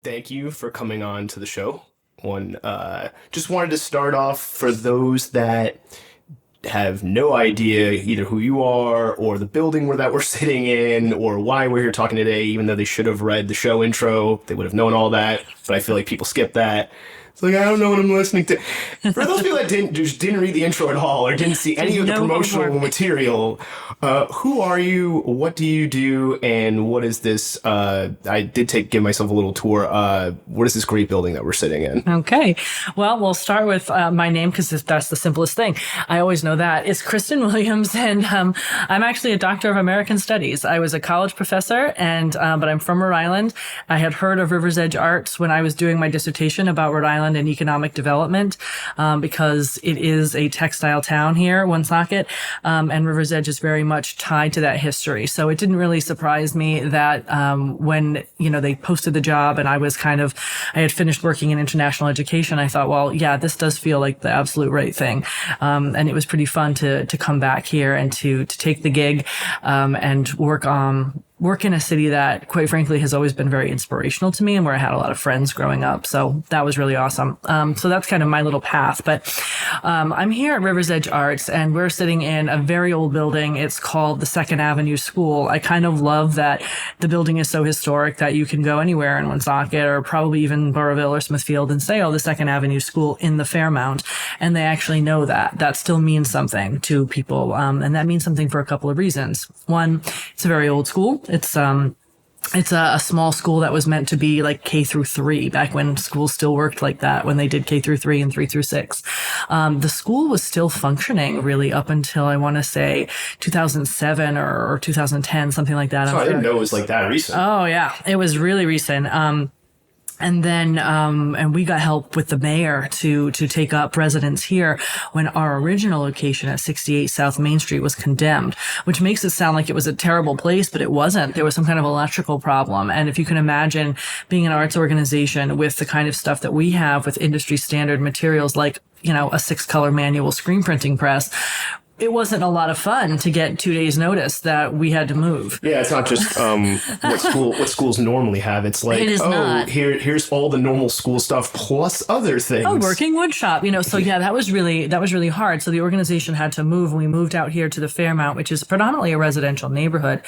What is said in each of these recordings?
thank you for coming on to the show. Just wanted to start off for those that have no idea either who you are or the building that we're sitting in or why we're here talking today, even though they should have read the show intro. They would have known all that, but I feel like people skip that. It's like, I don't know what I'm listening to. For those people that didn't read the intro at all or didn't see any of the promotional material, who are you? What do you do? And what is this? I did give myself a little tour. What is this great building that we're sitting in? Okay. Well, we'll start with my name because that's the simplest thing. I always know that. It's Kristen Williams, and I'm actually a Doctor of American Studies. I was a college professor, but I'm from Rhode Island. I had heard of Riverzedge Arts when I was doing my dissertation about Rhode Island and economic development, because it is a textile town here, Woonsocket, and Riverzedge is very much tied to that history. So it didn't really surprise me that when they posted the job and I had finished working in international education, I thought, well, yeah, this does feel like the absolute right thing, and it was pretty fun to come back here and to take the gig and work in a city that, quite frankly, has always been very inspirational to me and where I had a lot of friends growing up. So that was really awesome. So that's kind of my little path. But I'm here at Riverzedge Arts, and we're sitting in a very old building. It's called the Second Avenue School. I kind of love that the building is so historic that you can go anywhere in Woonsocket or probably even Burrillville or Smithfield and say, oh, the Second Avenue School in the Fairmount. And they actually know that. That still means something to people. And that means something for a couple of reasons. One, it's a very old school. It's a small school that was meant to be like K through 3 back when schools still worked like that, when they did K through 3 and 3 through 6. The school was still functioning really up until I want to say 2007 or 2010, something like that. So I didn't know it was like that recent. Oh yeah, it was really recent. And then, and we got help with the mayor to take up residence here when our original location at 68 South Main Street was condemned, which makes it sound like it was a terrible place, but it wasn't. There was some kind of electrical problem. And if you can imagine being an arts organization with the kind of stuff that we have with industry standard materials, like, a 6-color manual screen printing press, it wasn't a lot of fun to get 2 days notice that we had to move. Yeah, it's not just what schools normally have. It's like, here's all the normal school stuff plus other things. Oh, working wood shop, So yeah, that was really hard. So the organization had to move, and we moved out here to the Fairmount, which is predominantly a residential neighborhood,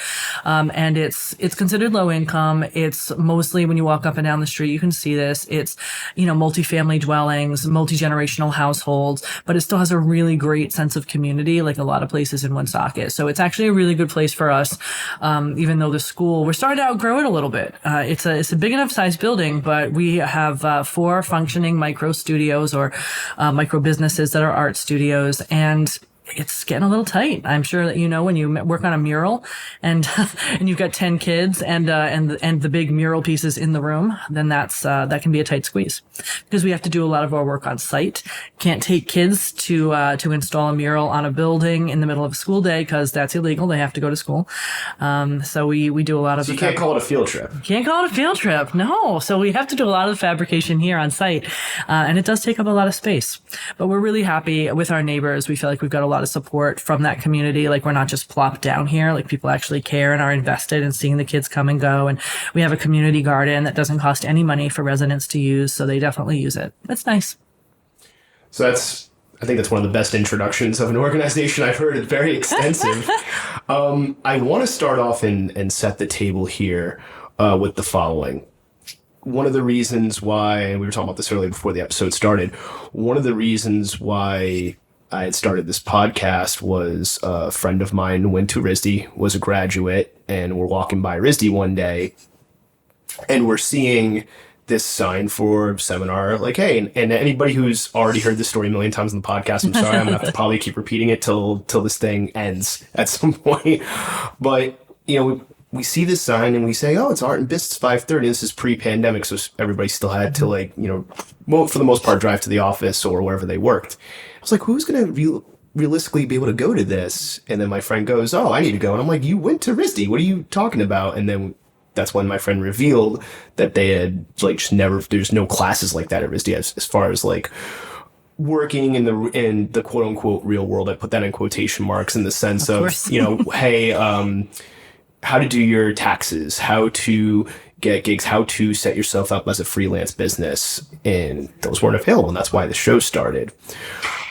and it's considered low income. It's mostly, when you walk up and down the street, you can see this. It's multifamily dwellings, multi-generational households, but it still has a really great sense of community, like a lot of places in Woonsocket. So it's actually a really good place for us, even though the school, we're starting to outgrow it a little bit. It's a big enough size building, but we have 4 functioning micro studios or micro businesses that are art studios, and it's getting a little tight. I'm sure that when you work on a mural and and you've got 10 kids and the big mural pieces in the room, then that can be a tight squeeze, because we have to do a lot of our work on site. Can't take kids to install a mural on a building in the middle of a school day, because that's illegal. They have to go to school. So we do a lot of. So you can't call it a field trip. Can't call it a field trip. No. So we have to do a lot of the fabrication here on site, and it does take up a lot of space. But we're really happy with our neighbors. We feel like we've got a lot of support from that community. Like, we're not just plopped down here. Like, people actually care and are invested in seeing the kids come and go. And we have a community garden that doesn't cost any money for residents to use, so they definitely use it. It's nice. So I think that's one of the best introductions of an organization I've heard. It's very extensive. I want to start off and set the table here with the following. One of the reasons why, and we were talking about this earlier before the episode started, one of the reasons why I had started this podcast was a friend of mine went to RISD, was a graduate, and we're walking by RISD one day, and we're seeing this sign for seminar, like, hey, and anybody who's already heard this story a million times on the podcast, I'm sorry, I'm gonna have to probably keep repeating it till this thing ends at some point. But, we see this sign and we say, oh, it's Art and Business 5:30. This is pre-pandemic, so everybody still had to, for the most part, drive to the office or wherever they worked. I was like, who's going to realistically be able to go to this? And then my friend goes, oh, I need to go. And I'm like, you went to RISD. What are you talking about? And then that's when my friend revealed that they had there's no classes like that at RISD as far as working in the quote unquote real world. I put that in quotation marks in the sense of hey, how to do your taxes, how to get gigs, how to set yourself up as a freelance business, and those weren't available, and that's why the show started.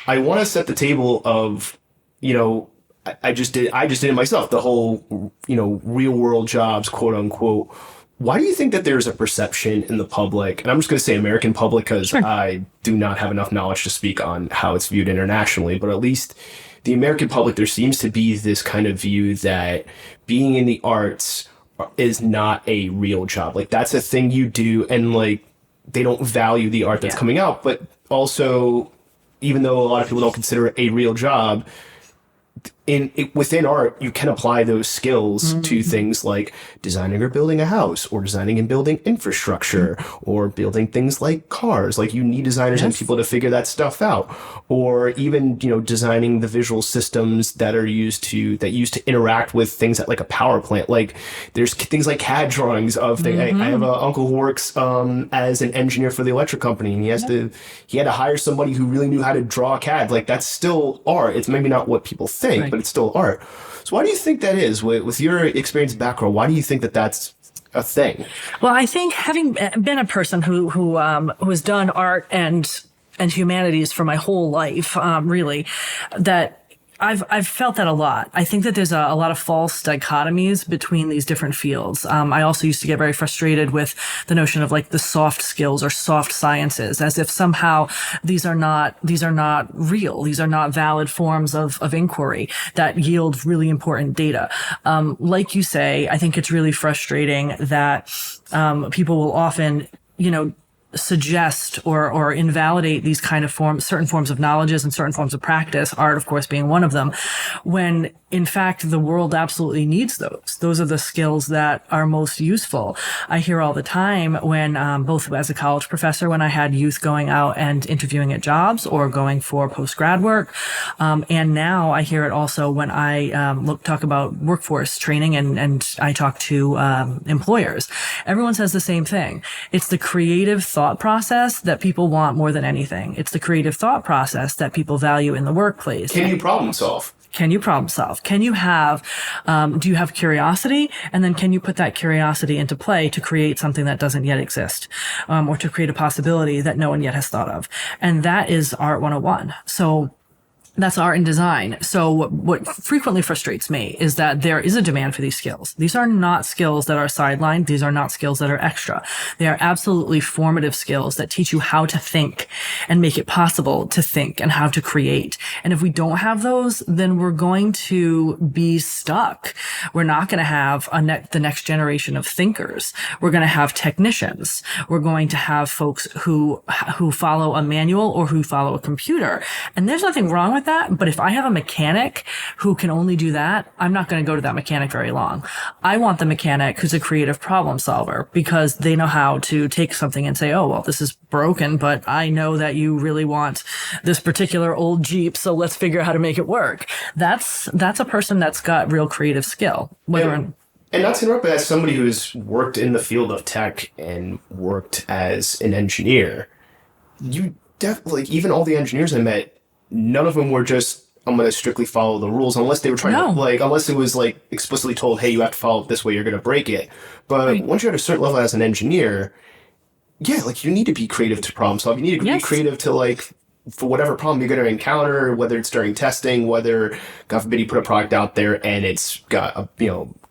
I want to set the table of, I just did it myself, the whole, real world jobs, quote unquote. Why do you think that there's a perception in the public, and I'm just going to say American public because Sure. I do not have enough knowledge to speak on how it's viewed internationally, but at least the American public, there seems to be this kind of view that being in the arts is not a real job. Like, that's a thing you do, and like, they don't value the art that's coming out. But also, even though a lot of people don't consider it a real job, within art, you can apply those skills to things like designing or building a house, or designing and building infrastructure, or building things like cars. Like, you need designers and people to figure that stuff out, or even designing the visual systems that are used to interact with things at like a power plant. Like, there's things like CAD drawings of things. I have an uncle who works as an engineer for the electric company, and he had to hire somebody who really knew how to draw CAD. Like, that's still art. It's maybe not what people think, but it's still art. So why do you think that is? With your experience background, why do you think that that's a thing? Well, I think having been a person who has done art and humanities for my whole life, really, that I've felt that a lot. I think that there's a lot of false dichotomies between these different fields. I also used to get very frustrated with the notion of like the soft skills or soft sciences, as if somehow these are not real. These are not valid forms of inquiry that yield really important data. Like you say, I think it's really frustrating that people will often, suggest or invalidate these kind of certain forms of knowledges and certain forms of practice, art, of course, being one of them, when in fact the world absolutely needs those. Those are the skills that are most useful. I hear all the time when, both as a college professor, when I had youth going out and interviewing at jobs or going for post-grad work, and now I hear it also when I talk about workforce training and I talk to employers. Everyone says the same thing. It's the creative thought process that people want more than anything. It's the creative thought process that people value in the workplace. Can you problem solve? Can you problem solve? Can you have, do you have curiosity? And then can you put that curiosity into play to create something that doesn't yet exist, or to create a possibility that no one yet has thought of? And that is Art 101. So that's art and design. So what frequently frustrates me is that there is a demand for these skills. These are not skills that are sidelined. These are not skills that are extra. They are absolutely formative skills that teach you how to think and make it possible to think and how to create. And if we don't have those, then we're going to be stuck. We're not going to have the next generation of thinkers. We're going to have technicians. We're going to have folks who follow a manual or who follow a computer. And there's nothing wrong with that. But if I have a mechanic who can only do that, I'm not going to go to that mechanic very long. I want the mechanic who's a creative problem solver, because they know how to take something and say, oh, well, this is broken, but I know that you really want this particular old Jeep, so let's figure out how to make it work. That's a person that's got real creative skill. And not to interrupt, but as somebody who's worked in the field of tech and worked as an engineer, you definitely, even all the engineers I met, none of them were just, I'm going to strictly follow the rules, unless they were trying to, unless it was explicitly told, hey, you have to follow it this way, you're going to break it. But once you're at a certain level as an engineer, you need to be creative to problem solve. You need to be creative to for whatever problem you're going to encounter, whether it's during testing, whether, God forbid, you put a product out there and it's got,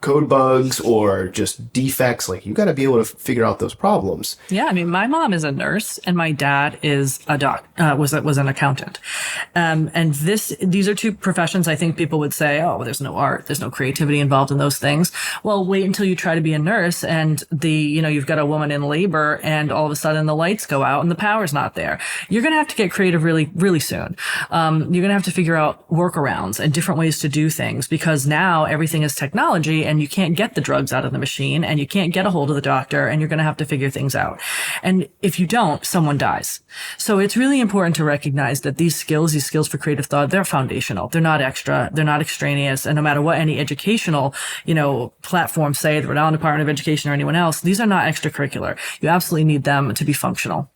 code bugs or just defects. You got to be able to figure out those problems. Yeah, I mean, my mom is a nurse and my dad is was an accountant. And these are two professions I think people would say, oh, well, there's no art, there's no creativity involved in those things. Well, wait until you try to be a nurse and you've got a woman in labor and all of a sudden the lights go out and the power's not there. You're going to have to get creative really, really soon. You're going to have to figure out workarounds and different ways to do things, because now everything is technology and you can't get the drugs out of the machine and you can't get a hold of the doctor, and you're going to have to figure things out. And if you don't, someone dies. So it's really important to recognize that these skills for creative thought, they're foundational. They're not extra. They're not extraneous. And no matter what any educational, platforms say, the Rhode Island Department of Education or anyone else, these are not extracurricular. You absolutely need them to be functional.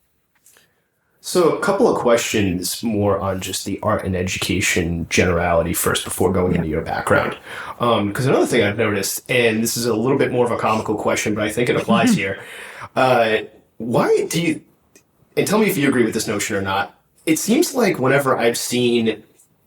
So a couple of questions more on just the art and education generality first before going into your background. Because another thing I've noticed, and this is a little bit more of a comical question, but I think it applies here. Why do you, and tell me if you agree with this notion or not, it seems like whenever I've seen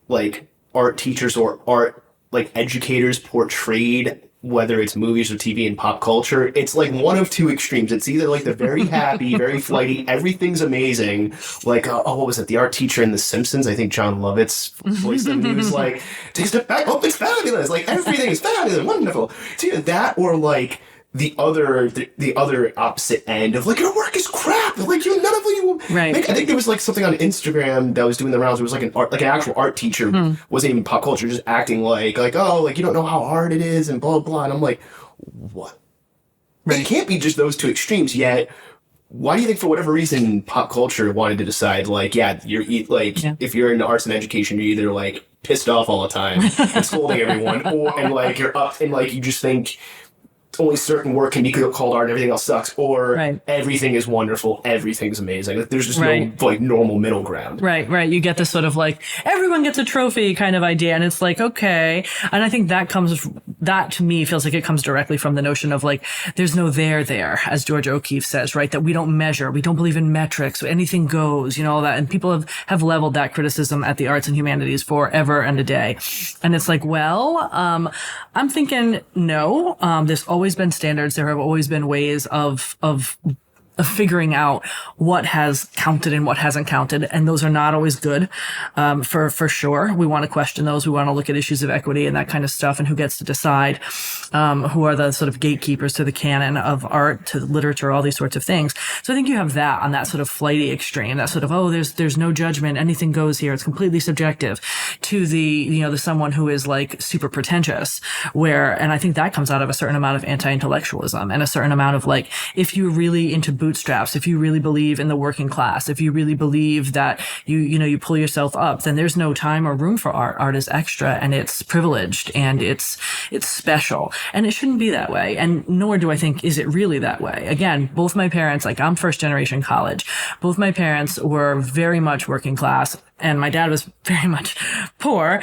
like art teachers or art like educators portrayed, whether it's movies or TV and pop culture, it's like one of two extremes. It's either like the very happy, very flighty, everything's amazing. Like, what was it? The art teacher in The Simpsons, I think John Lovitz voiced him. He was like, take a step back, oh, it's fabulous. Like, everything is fabulous, wonderful. It's either that or like the other opposite end of like, your work is crap. Like, none of you right. I think there was like something on Instagram that was doing the rounds. It was like an actual art teacher, wasn't even pop culture, just acting like, oh, like you don't know how hard it is and blah, blah. And I'm like, what? Right. It can't be just those two extremes yet. Why do you think, for whatever reason, pop culture wanted to decide, like, if you're in arts and education, you're either like pissed off all the time and scolding everyone, and like you're up and like you just think only certain work can be called art and everything else sucks, or everything is wonderful, everything's amazing. Like, there's just no like normal middle ground. Right. You get this sort of like everyone gets a trophy kind of idea, and it's like, okay. And I think that to me feels like it comes directly from the notion of like there's no there, as George O'Keeffe says, right? That we don't measure, we don't believe in metrics, anything goes, all that. And people have leveled that criticism at the arts and humanities forever and a day. And it's like, well, I'm thinking no, there's always been standards. There have always been ways of figuring out what has counted and what hasn't counted. And those are not always good, for sure. We want to question those. We want to look at issues of equity and that kind of stuff and who gets to decide, who are the sort of gatekeepers to the canon of art, to literature, all these sorts of things. So I think you have that on that sort of flighty extreme, that sort of, there's no judgment. Anything goes here. It's completely subjective, to the someone who is like super pretentious, and I think that comes out of a certain amount of anti-intellectualism and a certain amount of like, if you're really into bootstraps, if you really believe in the working class, if you really believe that you pull yourself up, then there's no time or room for art. Art is extra and it's privileged and it's special, and it shouldn't be that way. And nor do I think is it really that way. Again, both my parents, like I'm first generation college, both my parents were very much working class and my dad was very much poor.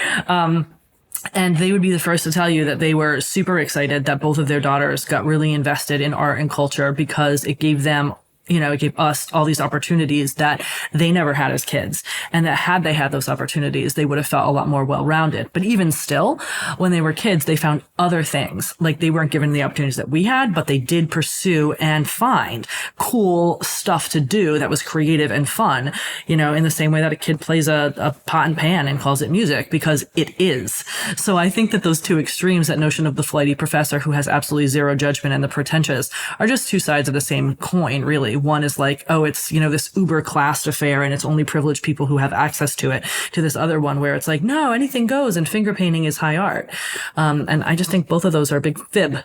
And they would be the first to tell you that they were super excited that both of their daughters got really invested in art and culture, because it gave them, it gave us all these opportunities that they never had as kids. And that had they had those opportunities, they would have felt a lot more well-rounded. But even still, when they were kids, they found other things. Like, they weren't given the opportunities that we had, but they did pursue and find cool stuff to do that was creative and fun, in the same way that a kid plays a pot and pan and calls it music, because it is. So I think that those two extremes, that notion of the flighty professor who has absolutely zero judgment and the pretentious, are just two sides of the same coin, really. One is like, it's, this uber classed affair and it's only privileged people who have access to it, to this other one where it's like, no, anything goes and finger painting is high art. And I just think both of those are a big fib.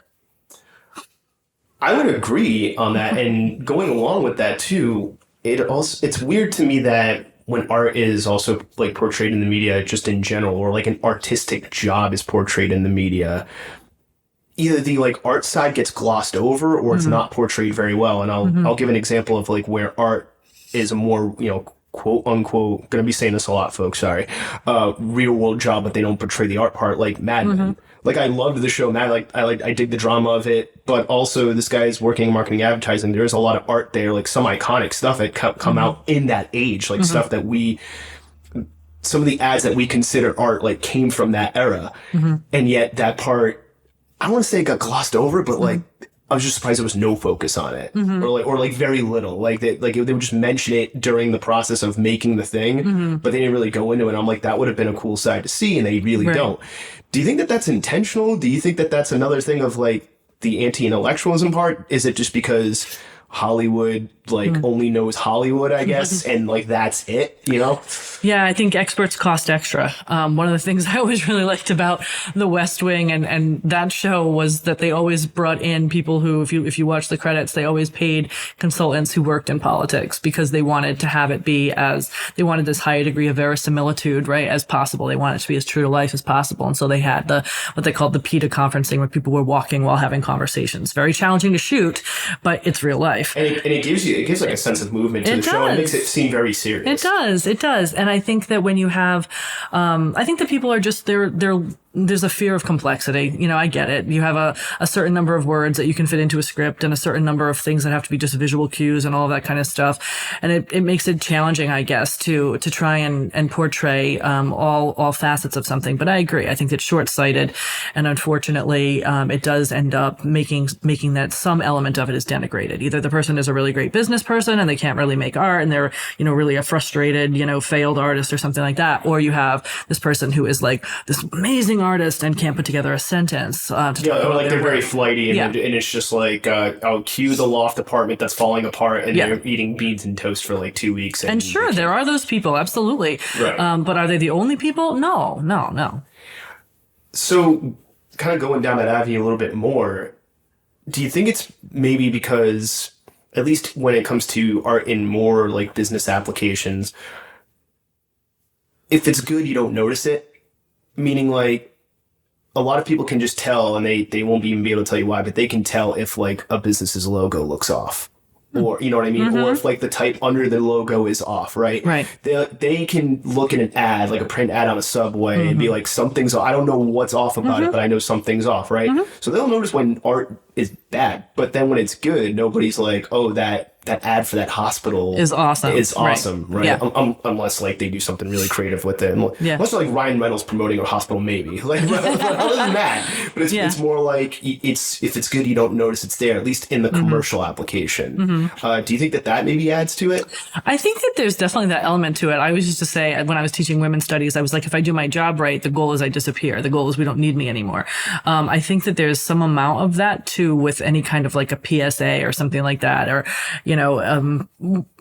I would agree on that. And going along with that too, it's weird to me that when art is also like portrayed in the media, just in general, or like an artistic job is portrayed in the media, either the like art side gets glossed over or it's not portrayed very well. And I'll give an example of like where art is a more, quote unquote, gonna be saying this a lot, folks, sorry, real world job, but they don't portray the art part, like Mad Men. Like, I loved the show Mad, I dig the drama of it, but also this guy's working in marketing advertising. There's a lot of art there, like some iconic stuff that come out in that age, like stuff that some of the ads that we consider art like came from that era. And yet that part, I don't want to say it got glossed over, but like, I was just surprised there was no focus on it, or like very little. Like they would just mention it during the process of making the thing, but they didn't really go into it. I'm like, that would have been a cool side to see, and they really don't. Do you think that that's intentional? Do you think that that's another thing of like the anti-intellectualism part? Is it just because Hollywood only knows Hollywood, I guess, and like that's it, Yeah, I think experts cost extra. One of the things I always really liked about The West Wing and that show was that they always brought in people who, if you watch the credits, they always paid consultants who worked in politics, because they wanted to have it be they wanted this high degree of verisimilitude, right, as possible. They wanted it to be as true to life as possible. And so they had what they called the pt1 conferencing, where people were walking while having conversations. Very challenging to shoot, but it's real life. life. And it gives like a sense of movement to the show. And it makes it seem very serious. It does. And I think that when you have, I think that people are just, there's a fear of complexity. You know, I get it. You have a certain number of words that you can fit into a script and a certain number of things that have to be just visual cues and all of that kind of stuff. And it makes it challenging, I guess, to try and portray, all facets of something. But I agree. I think it's short-sighted. And unfortunately, it does end up making that some element of it is denigrated. Either the person is a really great business person and they can't really make art and they're, you know, really a frustrated, you know, failed artist or something like that. Or you have this person who is like this amazing artist and can't put together a sentence. Or like they're very flighty and it's just like, I'll cue the loft apartment that's falling apart and they're eating beans and toast for like 2 weeks. And sure, there are those people, absolutely. Right. But are they the only people? No. So kind of going down that avenue a little bit more, do you think it's maybe because, at least when it comes to art in more like business applications, if it's good, you don't notice it? Meaning like a lot of people can just tell and they won't even be able to tell you why, but they can tell if like a business's logo looks off. Or, you know what I mean? Mm-hmm. Or if like the type under the logo is off, right? Right. They can look at an ad, like a print ad on a subway and be like, something's off. I don't know what's off about it, but I know something's off, right? So they'll notice when art is bad, but then when it's good, nobody's like, oh, that ad for that hospital is awesome. Right? Yeah. Unless like they do something really creative with it. Unless like Ryan Reynolds promoting a hospital, maybe. Like other than that, but it's more like if it's good, you don't notice it's there. At least in the commercial application. Do you think that maybe adds to it? I think that there's definitely that element to it. I always used to say when I was teaching women's studies, I was like, if I do my job right, the goal is I disappear. The goal is we don't need me anymore. I think that there's some amount of that too with any kind of like a PSA or something like that, or you know.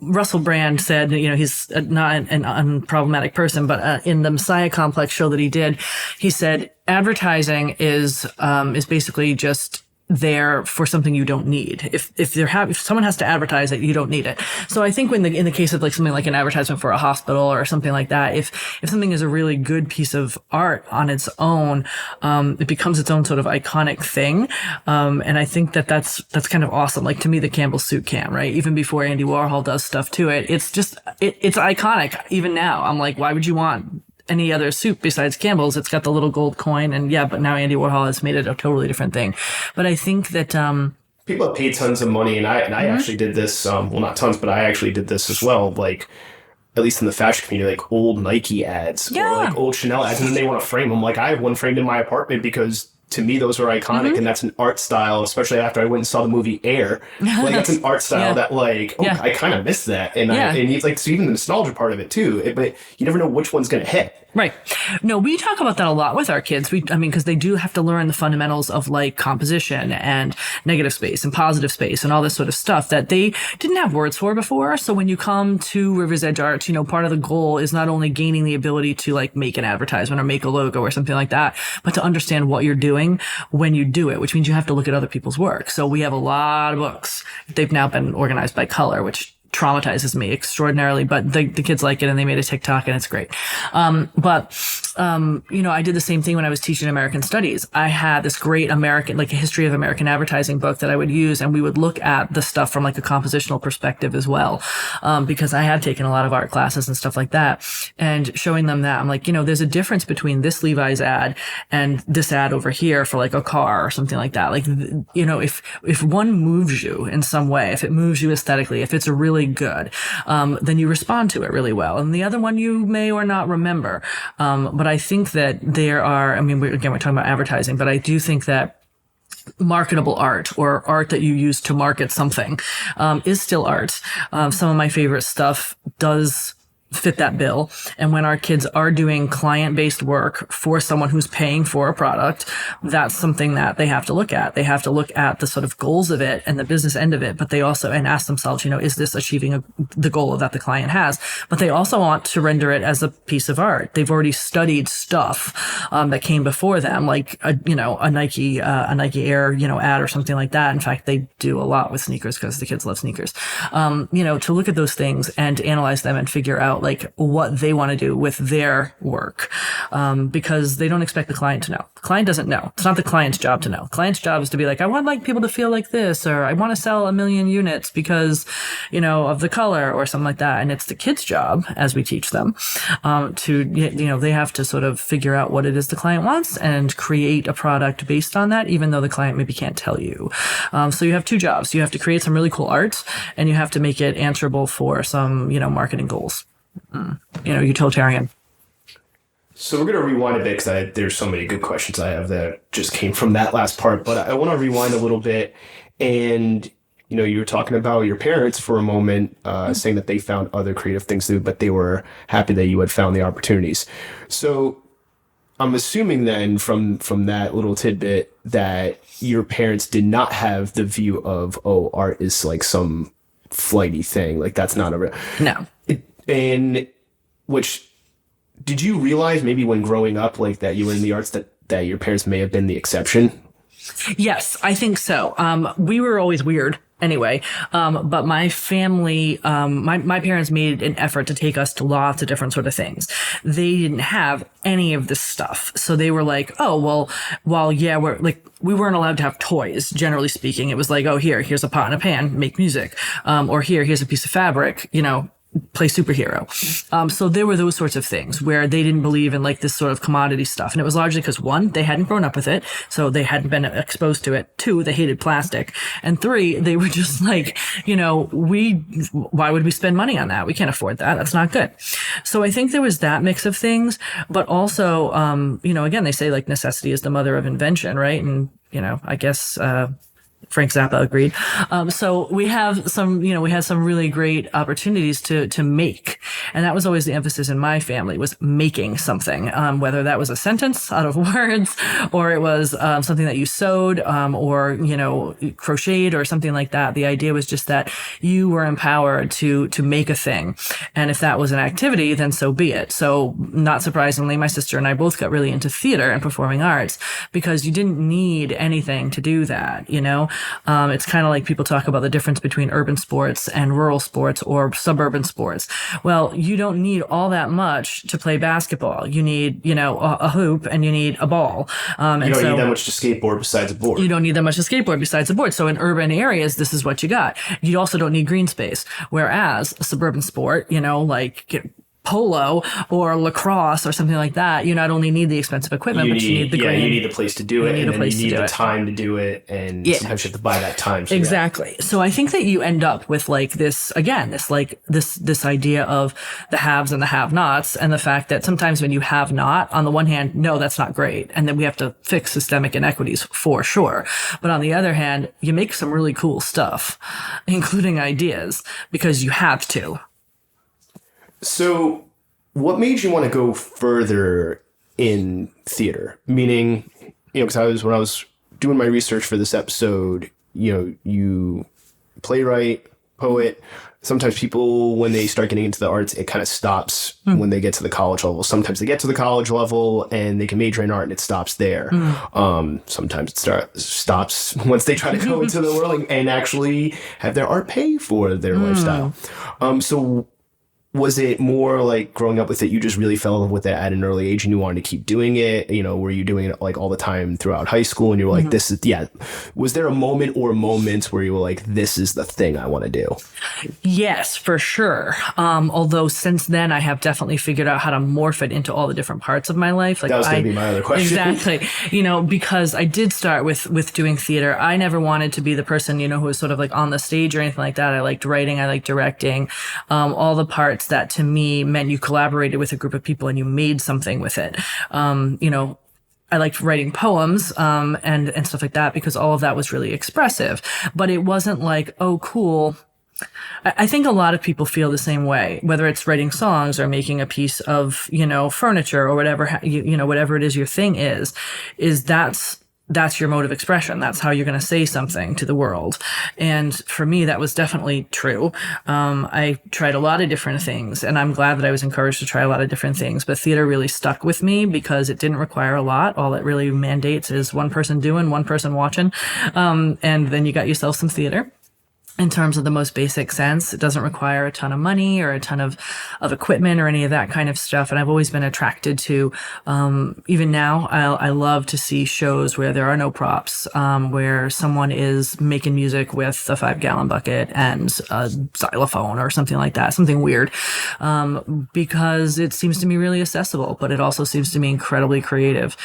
Russell Brand said, you know, he's not an unproblematic person, but in the Messiah Complex show that he did, he said advertising is basically just there for something you don't need. If someone has to advertise it, you don't need it. So I think in the case of like something like an advertisement for a hospital or something like that, if something is a really good piece of art on its own, it becomes its own sort of iconic thing. And I think that's kind of awesome. Like to me, the Campbell suit cam, right? Even before Andy Warhol does stuff to it, it's just, it's iconic. Even now, I'm like, why would you want any other suit besides Campbell's? It's got the little gold coin but now Andy Warhol has made it a totally different thing. But I think that, people have paid tons of money and I actually did this, well, not tons, but I actually did this as well. Like, at least in the fashion community, like old Nike ads or like old Chanel ads. And then they want to frame them. Like I have one framed in my apartment because to me, those are iconic, and that's an art style, especially after I went and saw the movie Air. Like, that's an art style that, like, I kind of miss that. And it's like, so even the nostalgia part of it, too. But you never know which one's going to hit. Right. No, we talk about that a lot with our kids. Because they do have to learn the fundamentals of, like, composition and negative space and positive space and all this sort of stuff that they didn't have words for before. So when you come to Riverzedge Arts, you know, part of the goal is not only gaining the ability to, like, make an advertisement or make a logo or something like that, but to understand what you're doing when you do it, which means you have to look at other people's work. So we have a lot of books. They've now been organized by color, which traumatizes me extraordinarily, but the kids like it and they made a TikTok and it's great. You know, I did the same thing when I was teaching American Studies. I had this great a history of American advertising book that I would use, and we would look at the stuff from like a compositional perspective as well. Because I had taken a lot of art classes and stuff like that, and showing them that I'm like, you know, there's a difference between this Levi's ad and this ad over here for like a car or something like that. Like, you know, if one moves you in some way, if it moves you aesthetically, if it's a really good, then you respond to it really well. And the other one you may or not remember. But I think that there are, we're talking about advertising, but I do think that marketable art or art that you use to market something, is still art. Some of my favorite stuff does fit that bill. And when our kids are doing client-based work for someone who's paying for a product, that's something that they have to look at. They have to look at the sort of goals of it and the business end of it, but they also, and ask themselves, you know, is this achieving the goal that the client has? But they also want to render it as a piece of art. They've already studied stuff, that came before them, like a Nike Air, you know, ad or something like that. In fact, they do a lot with sneakers because the kids love sneakers. You know, to look at those things and analyze them and figure out out like what they want to do with their work, because they don't expect the client to know. The client doesn't know. It's not the client's job to know. The client's job is to be like, I want like people to feel like this, or I want to sell 1 million units because, of the color or something like that. And it's the kid's job, as we teach them, they have to sort of figure out what it is the client wants and create a product based on that, even though the client maybe can't tell you. So you have two jobs. You have to create some really cool art, and you have to make it answerable for some, marketing goals. Utilitarian. So we're going to rewind a bit because there's so many good questions I have that just came from that last part. But I want to rewind a little bit. And, you were talking about your parents for a moment, saying that they found other creative things to do, but they were happy that you had found the opportunities. So I'm assuming then from that little tidbit that your parents did not have the view of, art is like some flighty thing. Like that's not a real... No. And which, did you realize maybe when growing up, like that you were in the arts, that your parents may have been the exception? Yes, I think so. We were always weird anyway. But my family, my parents made an effort to take us to lots of different sort of things. They didn't have any of this stuff. So they were like, we weren't allowed to have toys, generally speaking. It was like, here's a pot and a pan, make music. Or here's a piece of fabric, play superhero. So there were those sorts of things where they didn't believe in like this sort of commodity stuff. And it was largely because 1, they hadn't grown up with it. So they hadn't been exposed to it. 2, they hated plastic. And 3, they were just like, why would we spend money on that? We can't afford that. That's not good. So I think there was that mix of things, but also, again, they say like necessity is the mother of invention, right? And, I guess, Frank Zappa agreed. So we have some, we had some really great opportunities to make. And that was always the emphasis in my family, was making something, whether that was a sentence out of words, or it was something that you sewed, or, crocheted or something like that. The idea was just that you were empowered to make a thing. And if that was an activity, then so be it. So not surprisingly, my sister and I both got really into theater and performing arts because you didn't need anything to do that, It's kind of like people talk about the difference between urban sports and rural sports or suburban sports. Well, you don't need all that much to play basketball. You need, a hoop, and you need a ball. You don't need that much to skateboard besides a board. You don't need that much to skateboard besides a board. So in urban areas, this is what you got. You also don't need green space. Whereas a suburban sport, polo or lacrosse or something like that, you not only need the expensive equipment, but you need the green. You need the place to do it, and then you need the time to do it, and sometimes you have to buy that time. So exactly. So I think that you end up with like this, again, this idea of the haves and the have-nots, and the fact that sometimes when you have not, on the one hand, no, that's not great, and then we have to fix systemic inequities for sure. But on the other hand, you make some really cool stuff, including ideas, because you have to. So what made you want to go further in theater? Meaning, because when I was doing my research for this episode, you playwright, poet. Sometimes people, when they start getting into the arts, it kind of stops when they get to the college level. Sometimes they get to the college level and they can major in art and it stops there. Sometimes it stops once they try to go into the world and actually have their art pay for their lifestyle. So was it more like growing up with it, you just really fell in love with it at an early age and you wanted to keep doing it? Were you doing it like all the time throughout high school and you were like, this is, was there a moment or moments where you were like, this is the thing I want to do? Yes, for sure. Although since then I have definitely figured out how to morph it into all the different parts of my life. Like that was going to be my other question. Exactly. Because I did start with doing theater. I never wanted to be the person, who was sort of like on the stage or anything like that. I liked writing. I liked directing, all the parts that to me meant you collaborated with a group of people and you made something with it. I liked writing poems, and stuff like that because all of that was really expressive, but it wasn't like, oh, cool. I think a lot of people feel the same way, whether it's writing songs or making a piece of, furniture or whatever, whatever it is your thing is that's your mode of expression. That's how you're going to say something to the world. And for me, that was definitely true. I tried a lot of different things, and I'm glad that I was encouraged to try a lot of different things. But theater really stuck with me because it didn't require a lot. All it really mandates is one person doing, one person watching. And then you got yourself some theater. in terms of the most basic sense. It doesn't require a ton of money or a ton of equipment or any of that kind of stuff. And I've always been attracted to, even now, I love to see shows where there are no props, where someone is making music with a 5-gallon bucket and a xylophone or something like that, something weird, because it seems to me really accessible, but it also seems to me incredibly creative.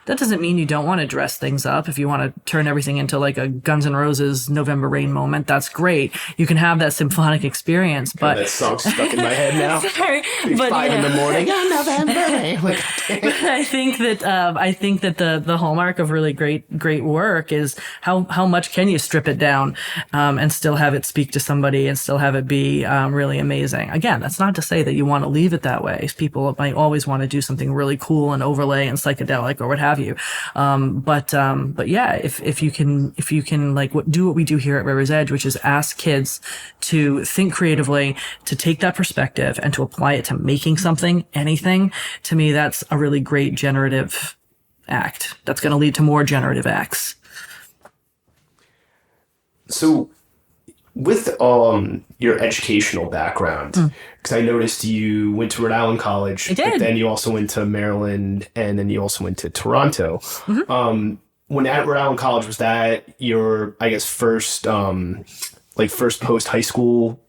That doesn't mean you don't want to dress things up. If you want to turn everything into like a Guns N' Roses November Rain moment, that's great. You can have that symphonic experience, but that song's stuck in my head now. Sorry, but 5 in the morning. November. Like, I think that the hallmark of really great work is how much can you strip it down, and still have it speak to somebody and still have it be really amazing. Again, that's not to say that you want to leave it that way. People might always want to do something really cool and overlay and psychedelic or what have you. But yeah, if you can like do what we do here at Riverzedge, which is ask kids to think creatively, to take that perspective and to apply it to making something, anything, to me, that's a really great generative act. That's going to lead to more generative acts. So with your educational background, because I noticed you went to Rhode Island College, I did. but then you also went to Maryland, and then you also went to Toronto. When at Rhode Island College, was that your, I guess, first post high school?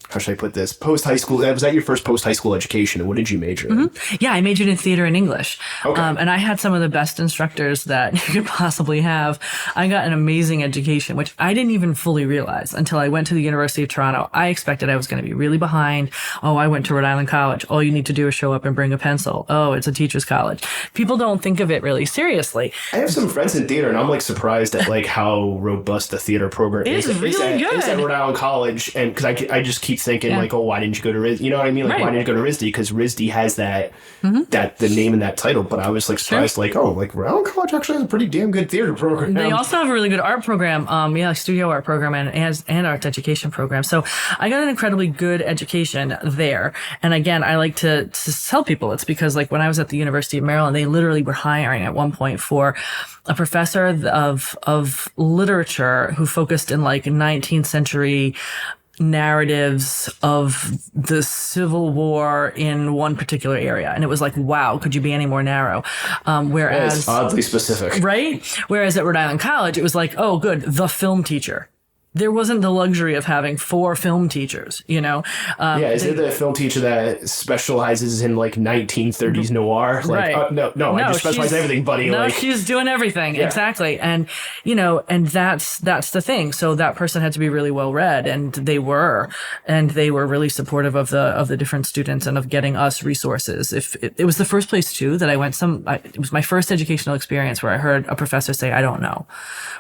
How should I put this? Post high school. Was that your first post high school education? And what did you major in? Yeah, I majored in theater and English. Okay. And I had some of the best instructors that you could possibly have. I got an amazing education, which I didn't even fully realize until I went to the University of Toronto. I expected I was going to be really behind. Oh, I went to Rhode Island College. All you need to do is show up and bring a pencil. Oh, it's a teacher's college. People don't think of it really seriously. I have some friends in theater, and I'm like surprised at like how robust the theater program is. It's really good. It's at Rhode Island College, and because I just keep thinking like, oh, why didn't you go to RISD? You know what I mean? Like, Right. why didn't you go to RISD? Because RISD has that the name and that title. But I was like surprised, like, oh, like Rhode Island College actually has a pretty damn good theater program. They also have a really good art program, like studio art program and arts education program. So I got an incredibly good education there. And again, I like to tell people it's because like when I was at the University of Maryland, they literally were hiring at one point for a professor of literature who focused in like 19th century narratives of the Civil War in one particular area. And it was like, wow, could you be any more narrow? Whereas It's oddly specific. right? Whereas at Rhode Island College, it was like, oh, good, the film teacher. There wasn't the luxury of having 4 film teachers, you know? Is it the film teacher that specializes in like 1930s noir? Like, Right. No, I just specialize in everything, buddy. No, Like, she's doing everything. Yeah. Exactly. And, you know, and that's the thing. So that person had to be really well read, and they were really supportive of the different students and of getting us resources. If it was the first place too that I went it was my first educational experience where I heard a professor say, I don't know,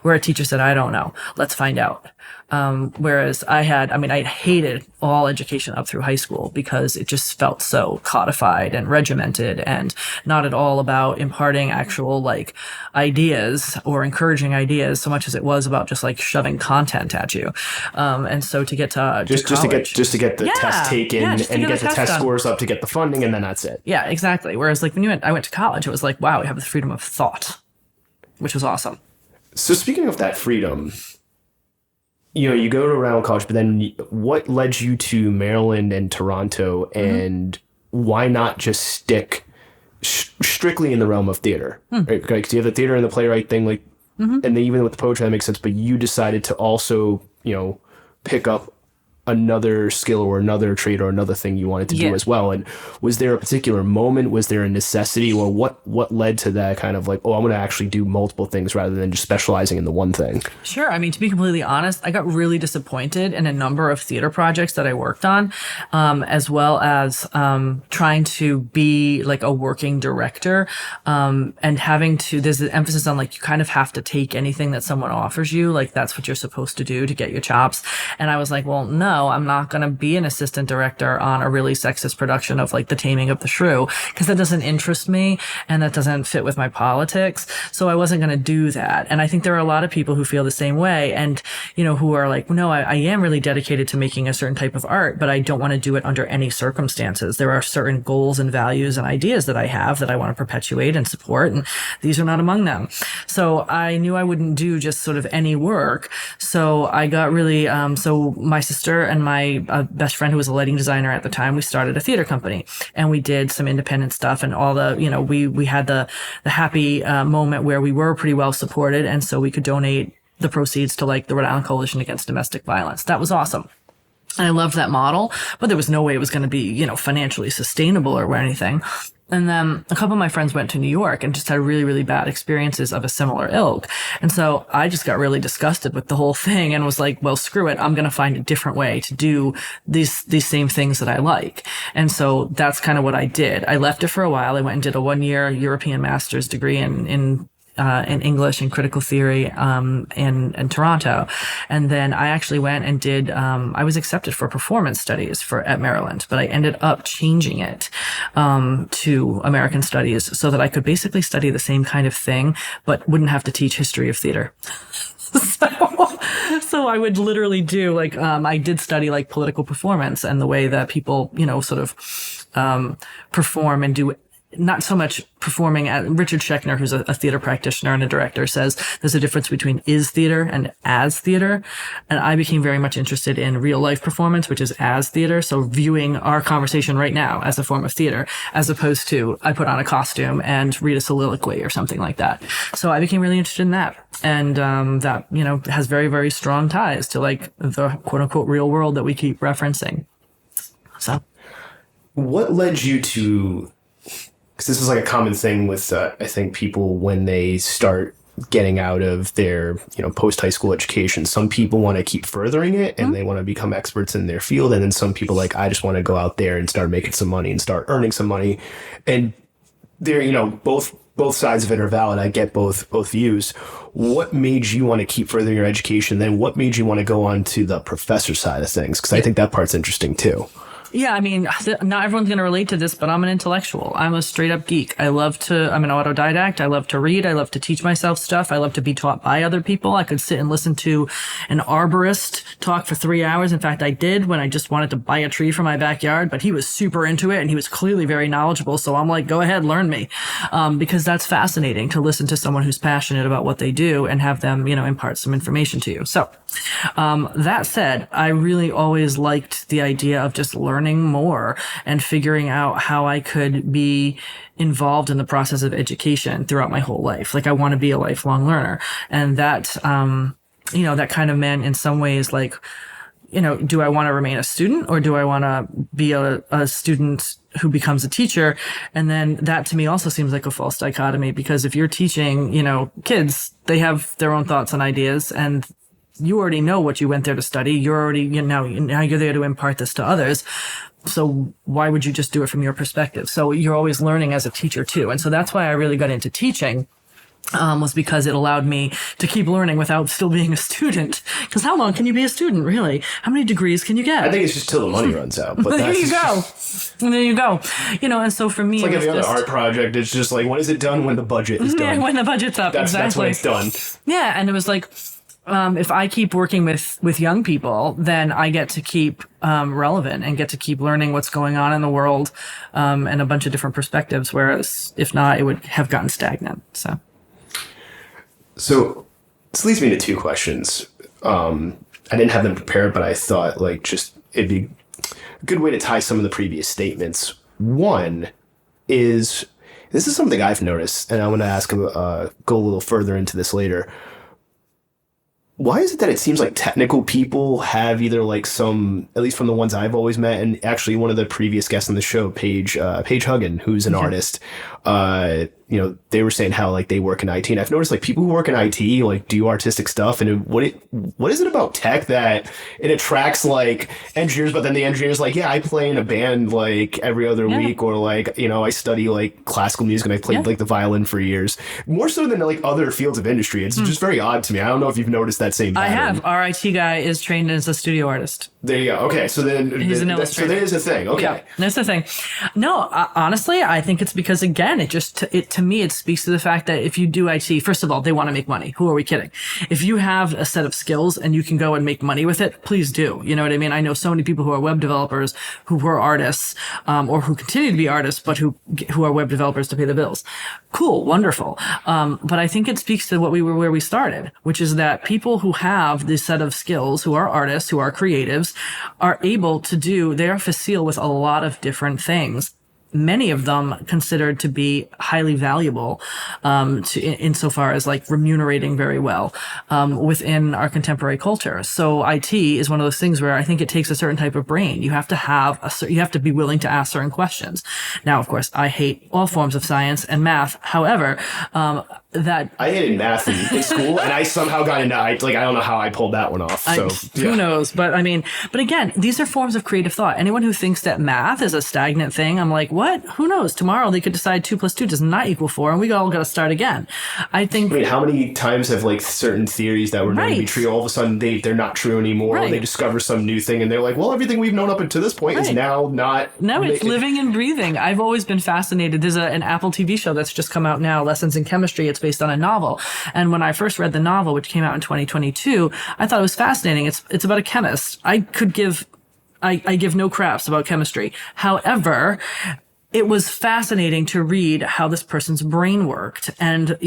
where a teacher said, I don't know, let's find out. Whereas I hated all education up through high school because it just felt so codified and regimented and not at all about imparting actual like ideas or encouraging ideas so much as it was about just like shoving content at you. And so to get to just to get the test taken and just to get the test done. scores up to get the funding, and then that's it. Yeah, exactly. Whereas like when I went to college, it was like, wow, we have the freedom of thought, which was awesome. So speaking of that freedom, you know, you go to Rhode Island College, but then what led you to Maryland and Toronto, and why not just stick strictly in the realm of theater? Right? Like, you have the theater and the playwright thing, like, and then even with the poetry, that makes sense. But you decided to also, you know, pick up another skill or another trade or another thing you wanted to do as well. And was there a particular moment? Was there a necessity? Or what led to that kind of like, oh, I'm going to actually do multiple things rather than just specializing in the one thing? Sure. I mean, to be completely honest, I got really disappointed in a number of theater projects that I worked on, as well as trying to be like a working director, and having to, there's an emphasis on like, you kind of have to take anything that someone offers you. Like that's what you're supposed to do to get your chops. And I was like, well, no, no, I'm not going to be an assistant director on a really sexist production of like The Taming of the Shrew, because that doesn't interest me and that doesn't fit with my politics. So I wasn't going to do that. And I think there are a lot of people who feel the same way and, who are like, no, I am really dedicated to making a certain type of art, but I don't want to do it under any circumstances. There are certain goals and values and ideas that I have that I want to perpetuate and support, and these are not among them. So I knew I wouldn't do just sort of any work. So I got really, so my sister and my best friend, who was a lighting designer at the time, we started a theater company and we did some independent stuff, and all the, we had the happy moment where we were pretty well supported. And so we could donate the proceeds to like the Rhode Island Coalition Against Domestic Violence. That was awesome. And I loved that model, but there was no way it was going to be, financially sustainable or anything. And then a couple of my friends went to New York and just had really, really bad experiences of a similar ilk. And so I just got really disgusted with the whole thing and was like, well, screw it. I'm going to find a different way to do these same things that I like. And so that's kind of what I did. I left it for a while. I went and did a 1-year European master's degree in English and critical theory, in Toronto. And then I actually went and did, I was accepted for performance studies at Maryland, but I ended up changing it, to American studies so that I could basically study the same kind of thing, but wouldn't have to teach history of theater. So I would literally do like, I did study like political performance and the way that people, sort of, perform and do not so much performing at Richard Schechner, who's a theater practitioner and a director, says there's a difference between is theater and as theater. And I became very much interested in real life performance, which is as theater. So viewing our conversation right now as a form of theater, as opposed to I put on a costume and read a soliloquy or something like that. So I became really interested in that. And, that, has very, very strong ties to like the quote unquote real world that we keep referencing. So what led you to, because this is like a common thing with, I think, people when they start getting out of their, post-high school education. Some people want to keep furthering it and they want to become experts in their field. And then some people like, I just want to go out there and start making some money and start earning some money. And they're, both sides of it are valid. I get both views. What made you want to keep furthering your education? Then what made you want to go on to the professor side of things? Because I think that part's interesting too. Yeah, I mean, not everyone's going to relate to this, but I'm an intellectual. I'm a straight up geek. I'm an autodidact. I love to read. I love to teach myself stuff. I love to be taught by other people. I could sit and listen to an arborist talk for 3 hours. In fact, I did when I just wanted to buy a tree for my backyard, but he was super into it and he was clearly very knowledgeable. So I'm like, go ahead, learn me. Because that's fascinating to listen to someone who's passionate about what they do and have them, impart some information to you. So, that said, I really always liked the idea of just learning more and figuring out how I could be involved in the process of education throughout my whole life. Like I want to be a lifelong learner. And that, that kind of meant in some ways like, do I want to remain a student or do I want to be a student who becomes a teacher? And then that to me also seems like a false dichotomy, because if you're teaching, kids, they have their own thoughts and ideas, and you already know what you went there to study. You're already, now you're there to impart this to others. So why would you just do it from your perspective? So you're always learning as a teacher too. And so that's why I really got into teaching. Was because it allowed me to keep learning without still being a student. Because how long can you be a student, really? How many degrees can you get? I think it's just till the money runs out. But there you go. There you go. And so for me, it's like every other art project. It's just like, when is it done? When the budget is done. Yeah, when the budget's up. That's when it's done. Yeah, and it was like, if I keep working with young people, then I get to keep relevant and get to keep learning what's going on in the world, and a bunch of different perspectives. Whereas if not, it would have gotten stagnant. So this leads me to 2 questions. I didn't have them prepared, but I thought it'd be a good way to tie some of the previous statements. One is, this is something I've noticed, and I'm going to ask go a little further into this later. Why is it that it seems like technical people have either some, at least from the ones I've always met, and actually one of the previous guests on the show, Paige Huggin, who's an artist, they were saying how like they work in IT, and I've noticed like people who work in IT like do artistic stuff, and what is it about tech that it attracts like engineers, but then the engineers like, yeah, I play in a band like every other week, or like, I study like classical music and I played like the violin for years, more so than like other fields of industry. It's just very odd to me. I don't know if you've noticed that same pattern. I have. Our IT guy is trained as a studio artist. There you go. Okay, so then He's an illustrator. So there's a thing. Okay, yeah, that's the thing. No, honestly, I think it's because again, to me it speaks to the fact that if you do IT, first of all, they want to make money. Who are we kidding? If you have a set of skills and you can go and make money with it, please do. You know what I mean? I know so many people who are web developers who were artists, or who continue to be artists, but who are web developers to pay the bills. Cool, wonderful. But I think it speaks to where we started, which is that people who have this set of skills, who are artists, who are creatives, are able to they are facile with a lot of different things. Many of them considered to be highly valuable, insofar as like remunerating very well, within our contemporary culture. So IT is one of those things where I think it takes a certain type of brain. You have to be willing to ask certain questions. Now, of course, I hate all forms of science and math. However, that I hated math in school, and I somehow got into I don't know how I pulled that one off. So who knows? But I mean, but again, these are forms of creative thought. Anyone who thinks that math is a stagnant thing, I'm like, what? Who knows? Tomorrow they could decide 2 + 2 does not equal 4, and we all got to start again. I mean, how many times have like certain theories that were known to be true, all of a sudden they're not true anymore? Or they discover some new thing, and they're like, well, everything we've known up until this point is now not. No, it's living and breathing. I've always been fascinated. There's an Apple TV show that's just come out now, Lessons in Chemistry. It's based on a novel. And when I first read the novel, which came out in 2022, I thought it was fascinating. It's about a chemist. I give no craps about chemistry. However, it was fascinating to read how this person's brain worked. And,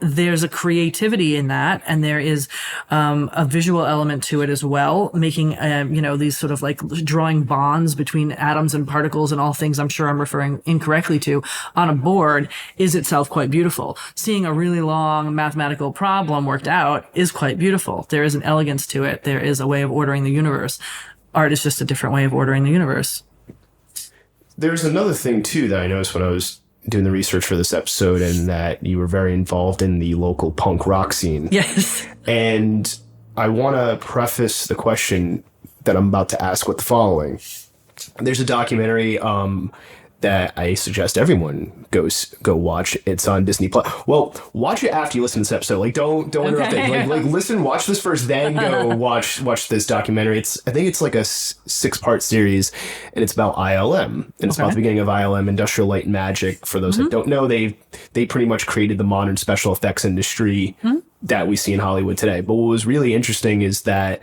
there's a creativity in that. And there is, a visual element to it as well, making, these sort of like drawing bonds between atoms and particles and all things I'm sure I'm referring incorrectly to on a board is itself quite beautiful. Seeing a really long mathematical problem worked out is quite beautiful. There is an elegance to it. There is a way of ordering the universe. Art is just a different way of ordering the universe. There's another thing, too, that I noticed when I was doing the research for this episode, and that you were very involved in the local punk rock scene. Yes. And I want to preface the question that I'm about to ask with the following. There's a documentary that I suggest everyone go watch. It's on Disney Plus. Well, watch it after you listen to this episode. Like, don't interrupt it. Like, listen, watch this first, then go watch this documentary. I think it's like a 6-part series, and it's about ILM. And it's about the beginning of ILM, Industrial Light and Magic. For those that don't know, they pretty much created the modern special effects industry that we see in Hollywood today. But what was really interesting is that,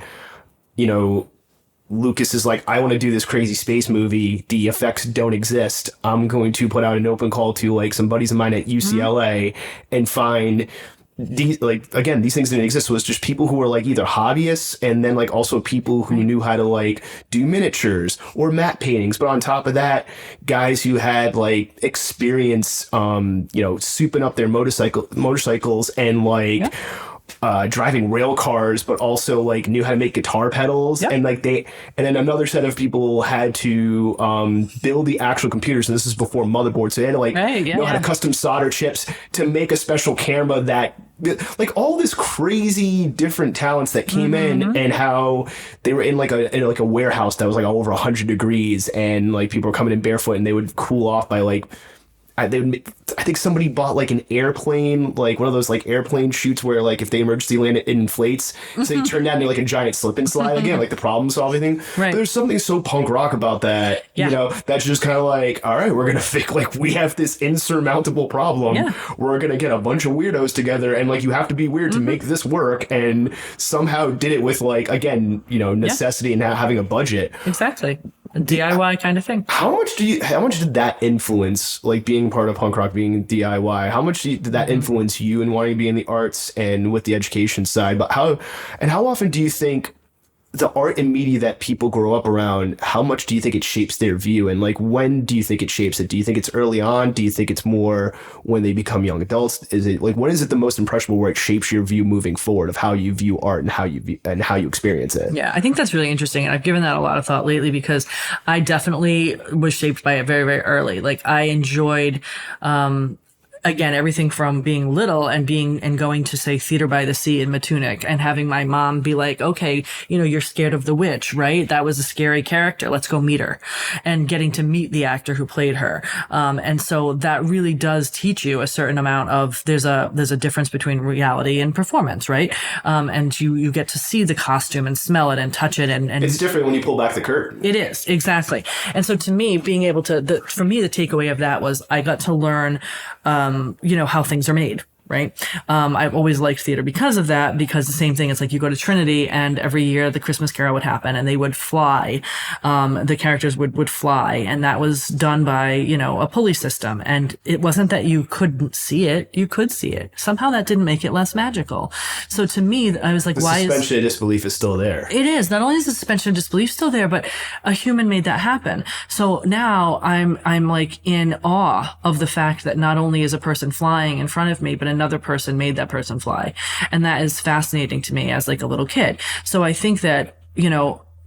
Lucas is like, I want to do this crazy space movie. The effects don't exist. I'm going to put out an open call to like some buddies of mine at UCLA and find these things didn't exist. So it was just people who were like either hobbyists, and then like also people who knew how to like do miniatures or matte paintings. But on top of that, guys who had like experience, souping up their motorcycles and like, driving rail cars, but also like knew how to make guitar pedals. And like and then another set of people had to build the actual computers, and this is before motherboards, so they had to like know how to custom solder chips to make a special camera that like all this crazy different talents that came in, and how they were in like a warehouse that was like over 100 degrees, and like people were coming in barefoot, and they would cool off by like I think somebody bought like an airplane, like one of those like airplane chutes where like if they emergency land it inflates, so they turn that into like a giant slip and slide again, like the problem solving thing. Right. But there's something so punk rock about that, that's just kind of like, all right, we're gonna think like we have this insurmountable problem. Yeah. We're gonna get a bunch of weirdos together, and like you have to be weird to make this work, and somehow did it with like again, necessity and not having a budget. Exactly. A DIY kind of thing. How much did that influence, like being part of punk rock, being DIY? How much did that influence you in wanting to be in the arts and with the education side? But how often do you think the art and media that people grow up around, how much do you think it shapes their view? And like, when do you think it shapes it? Do you think it's early on? Do you think it's more when they become young adults? Is it like, when is it the most impressionable where it shapes your view moving forward of how you view art and how you experience it? Yeah, I think that's really interesting. And I've given that a lot of thought lately, because I definitely was shaped by it very, very early. Like I enjoyed, again, everything from being little and going to say Theater by the Sea in Matunic and having my mom be like, okay, you're scared of the witch, right? That was a scary character. Let's go meet her, and getting to meet the actor who played her. And so that really does teach you a certain amount of, there's a difference between reality and performance, right? And you get to see the costume and smell it and touch it. And it's different when you pull back the curtain. It is, exactly. And so to me, being able to, for me, the takeaway of that was I got to learn, how things are made. Right. I've always liked theater because of that, because the same thing, it's like you go to Trinity and every year the Christmas Carol would happen and they would fly. The characters would fly, and that was done by, a pulley system. And it wasn't that you couldn't see it. You could see it. Somehow that didn't make it less magical. So to me, I was like, the suspension of disbelief is still there. It is. Not only is the suspension of disbelief still there, but a human made that happen. So now I'm like in awe of the fact that not only is a person flying in front of me, but another person made that person fly. And that is fascinating to me as like a little kid. So I think that,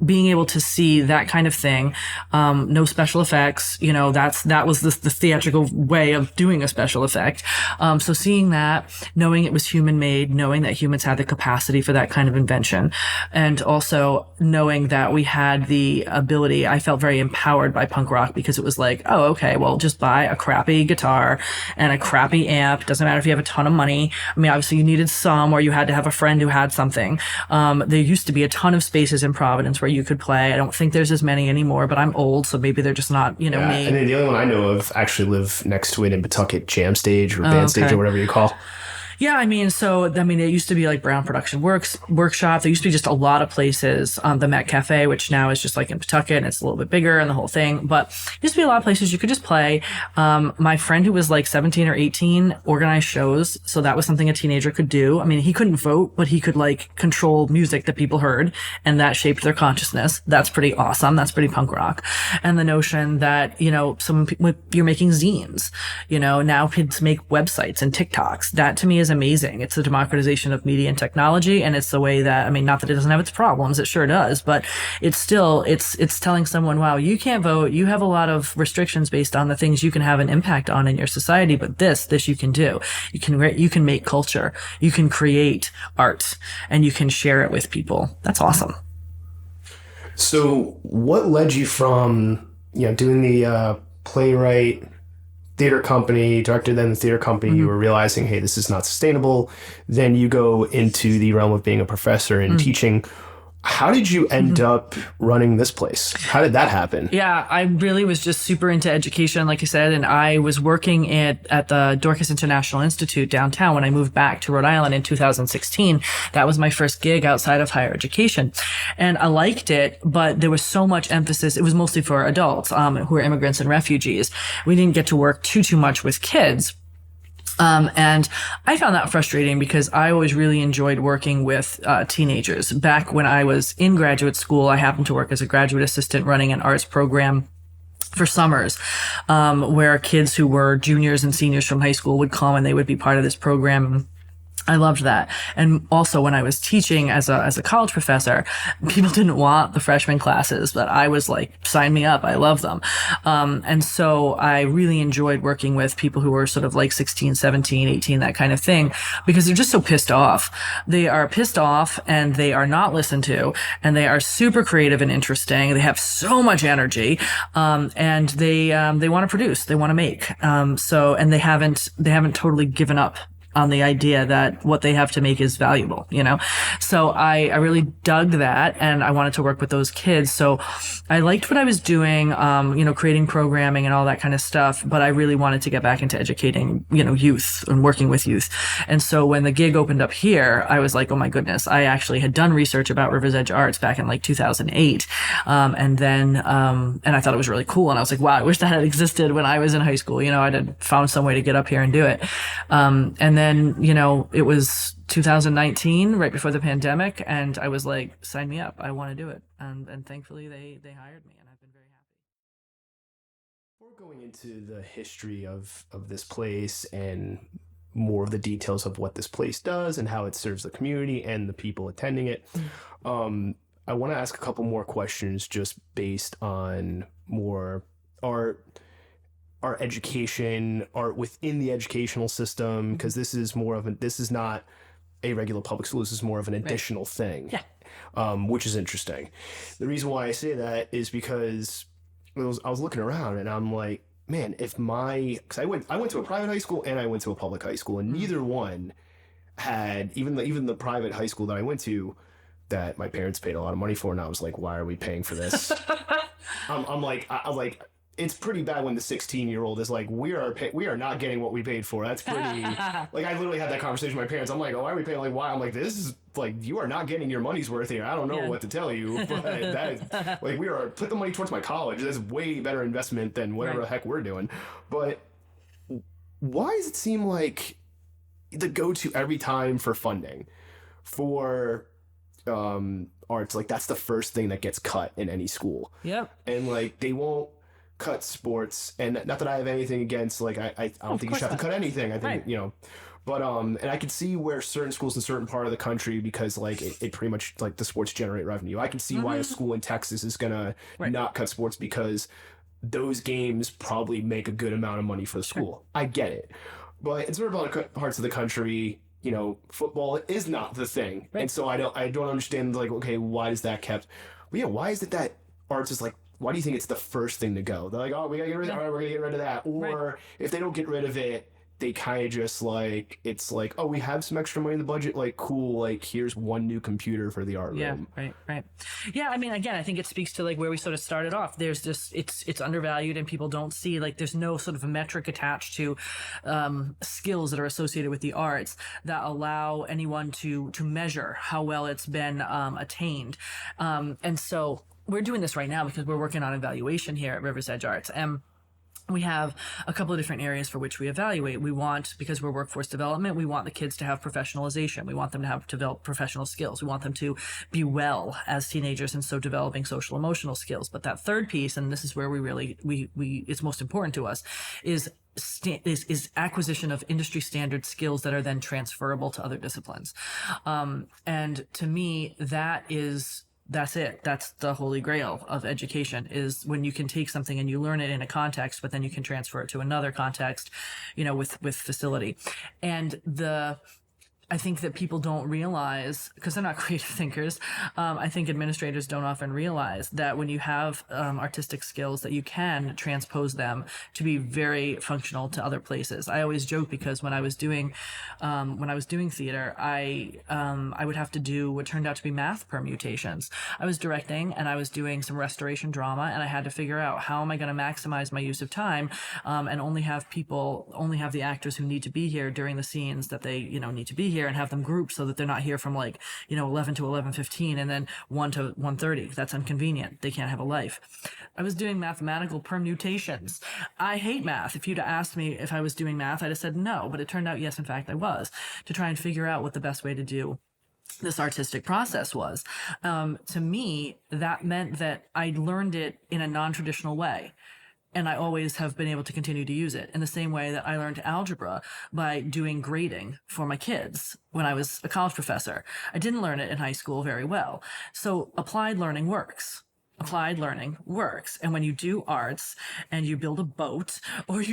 being able to see that kind of thing, no special effects, that was the theatrical way of doing a special effect. So seeing that, knowing it was human made, knowing that humans had the capacity for that kind of invention, and also knowing that we had the ability, I felt very empowered by punk rock, because it was like, oh, okay, well, just buy a crappy guitar and a crappy amp. Doesn't matter if you have a ton of money. I mean, obviously you needed some, or you had to have a friend who had something. There used to be a ton of spaces in Providence where you could play. I don't think there's as many anymore, but I'm old, so maybe they're just not, made. And then the only one I know of actually live next to it in Pawtucket Jam Stage or Band Stage or whatever you call. Yeah, it used to be like Brown Production Workshop. There used to be just a lot of places. The Met Cafe, which now is just like in Pawtucket, and it's a little bit bigger and the whole thing. But there used to be a lot of places you could just play. My friend who was like 17 or 18 organized shows. So that was something a teenager could do. I mean, he couldn't vote, but he could like control music that people heard, and that shaped their consciousness. That's pretty awesome. That's pretty punk rock. And the notion that, you're making zines, now kids make websites and TikToks. That to me is amazing. It's the democratization of media and technology, and it's the way that, not that it doesn't have its problems, it sure does, but it's still, it's telling someone, wow, you can't vote, you have a lot of restrictions based on the things you can have an impact on in your society, but this you can do. You can make culture, you can create art, and you can share it with people. That's awesome. So what led you from, doing the playwright, theater company, director, then the theater company, you were realizing, hey, this is not sustainable. Then you go into the realm of being a professor and teaching. How did you end up running this place? How did that happen? Yeah, I really was just super into education, like I said, and I was working at the Dorcas International Institute downtown when I moved back to Rhode Island in 2016. That was my first gig outside of higher education. And I liked it, but there was so much emphasis. It was mostly for adults who are immigrants and refugees. We didn't get to work too much with kids. And I found that frustrating because I always really enjoyed working with teenagers. Back when I was in graduate school, I happened to work as a graduate assistant running an arts program for summers, where kids who were juniors and seniors from high school would come and they would be part of this program. I loved that. And also when I was teaching as a college professor, people didn't want the freshman classes, but I was like, sign me up. I love them. And so I really enjoyed working with people who were sort of like 16, 17, 18, that kind of thing, because they're just so pissed off. They are pissed off and they are not listened to, and they are super creative and interesting. They have so much energy. And they want to produce, they want to make. And they haven't totally given up on the idea that what they have to make is valuable, So I really dug that, and I wanted to work with those kids. So I liked what I was doing, creating programming and all that kind of stuff, but I really wanted to get back into educating, youth and working with youth. And so when the gig opened up here, I was like, oh my goodness, I actually had done research about Riverzedge Arts back in like 2008. And I thought it was really cool. And I was like, wow, I wish that had existed when I was in high school. I'd had found some way to get up here and do it. And then, it was 2019, right before the pandemic, and I was like, sign me up. I want to do it. And thankfully they hired me, and I've been very happy. Before going into the history of this place and more of the details of what this place does and how it serves the community and the people attending it, I want to ask a couple more questions just based on more art. art education, art within the educational system, because this is not a regular public school. This is more of an additional thing, Yeah. Which is interesting. The reason why I say that is because I was looking around and I'm like, man, because I went to a private high school and I went to a public high school, and neither one had, even the private high school that I went to, that my parents paid a lot of money for, and I was like, why are we paying for this? I was like, it's pretty bad when the 16-year-old is like, we are not getting what we paid for. That's pretty, like, I literally had that conversation with my parents. I'm like, oh, why are we paying? Like, why? I'm like, this is like, you are not getting your money's worth here. I don't know what to tell you, but that is, like, put the money towards my college. That's way better investment than whatever the heck we're doing. But why does it seem like the go-to every time for funding for arts, like, that's the first thing that gets cut in any school? Yep. And like, they won't cut sports, and not that I have anything against, like, I don't think you should have to cut anything. I think, but and I could see where certain schools in certain part of the country, because like it pretty much, like, the sports generate revenue. I can see why a school in Texas is gonna not cut sports, because those games probably make a good amount of money for the school. I get it. But in certain parts of the country, football is not the thing. And so I don't understand, like, okay, why is that kept? But yeah, why is it that arts is like, why do you think it's the first thing to go? They're like, oh, we gotta get rid of it. All right, we're gonna get rid of that. Or if they don't get rid of it, they kind of just like, it's like, oh, we have some extra money in the budget. Like, cool. Like, here's one new computer for the art room. Right. Yeah. I mean, again, I think it speaks to like where we sort of started off. There's just, it's undervalued, and people don't see, like, there's no sort of a metric attached to, skills that are associated with the arts that allow anyone to measure how well it's been, attained. And so we're doing this right now because we're working on evaluation here at Riverzedge Arts. And we have a couple of different areas for which we evaluate. We want, because we're workforce development, we want the kids to have professionalization. We want them to have develop professional skills. We want them to be well as teenagers, and so developing social emotional skills. But that third piece, and this is where we really, it's most important to us, is acquisition of industry standard skills that are then transferable to other disciplines. And to me, that's it. That's the holy grail of education, is when you can take something and you learn it in a context, but then you can transfer it to another context, with facility. And I think that people don't realize, because they're not creative thinkers. I think administrators don't often realize that when you have artistic skills, that you can transpose them to be very functional to other places. I always joke, because when I was doing theater, I would have to do what turned out to be math permutations. I was directing, and I was doing some restoration drama, and I had to figure out, how am I going to maximize my use of time, and only have the actors who need to be here during the scenes that they need to be here, and have them grouped so that they're not here from 11 to 11:15 and then 1 to 1:30. That's inconvenient. They can't have a life. I was doing mathematical permutations. I hate math. If you'd asked me if I was doing math, I'd have said no, but it turned out, yes, in fact, I was, to try and figure out what the best way to do this artistic process was. To me, that meant that I learned it in a non-traditional way. And I always have been able to continue to use it in the same way that I learned algebra by doing grading for my kids when I was a college professor. I didn't learn it in high school very well. So applied learning works. Applied learning works. And when you do arts and you build a boat, or if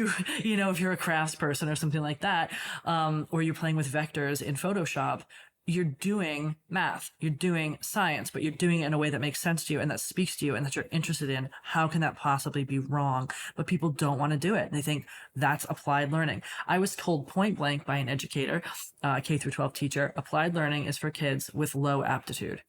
you're a crafts person or something like that, or you're playing with vectors in Photoshop, you're doing math, you're doing science, but you're doing it in a way that makes sense to you and that speaks to you and that you're interested in. How can that possibly be wrong? But people don't want to do it. They think that's applied learning. I was told point blank by an educator, K through 12 teacher, applied learning is for kids with low aptitude.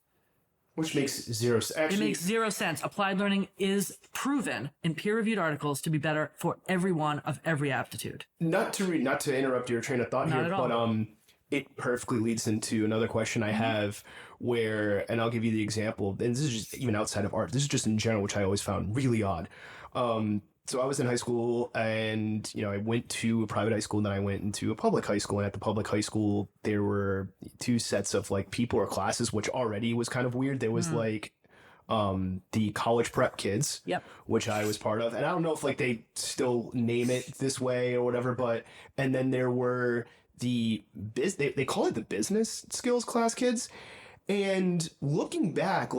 Which makes zero sense. It makes zero sense. Applied learning is proven in peer-reviewed articles to be better for everyone of every aptitude. Not to interrupt your train of thought here, but it perfectly leads into another question I have, and I'll give you the example, and this is just even outside of art, this is just in general, which I always found really odd. So I was in high school, and I went to a private high school, and then I went into a public high school, and at the public high school there were two sets of people or classes, which already was kind of weird. There was the college prep kids, which I was part of, and I don't know if they still name it this way or whatever, and then there were they call it the business skills class kids. And looking back,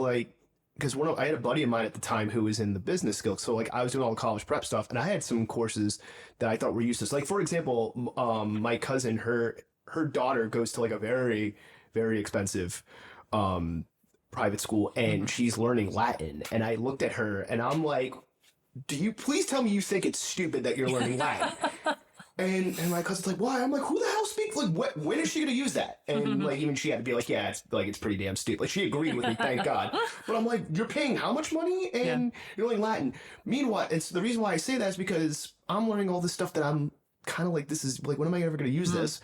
because I had a buddy of mine at the time who was in the business skills. So like I was doing all the college prep stuff, and I had some courses that I thought were useless. Like for example, my cousin, her daughter goes to like a very, very expensive private school, and she's learning Latin. And I looked at her and I'm like, do you please tell me you think it's stupid that you're learning Latin? And my cousin's like, why? I'm like, who the hell speaks? Like, when is she going to use that? And like, even she had to be like, yeah, it's pretty damn stupid. Like, she agreed with me, thank God. But I'm like, you're paying how much money? And you're learning Latin. Meanwhile, and so the reason why I say that is because I'm learning all this stuff that I'm kind of like, this is like, when am I ever going to use this?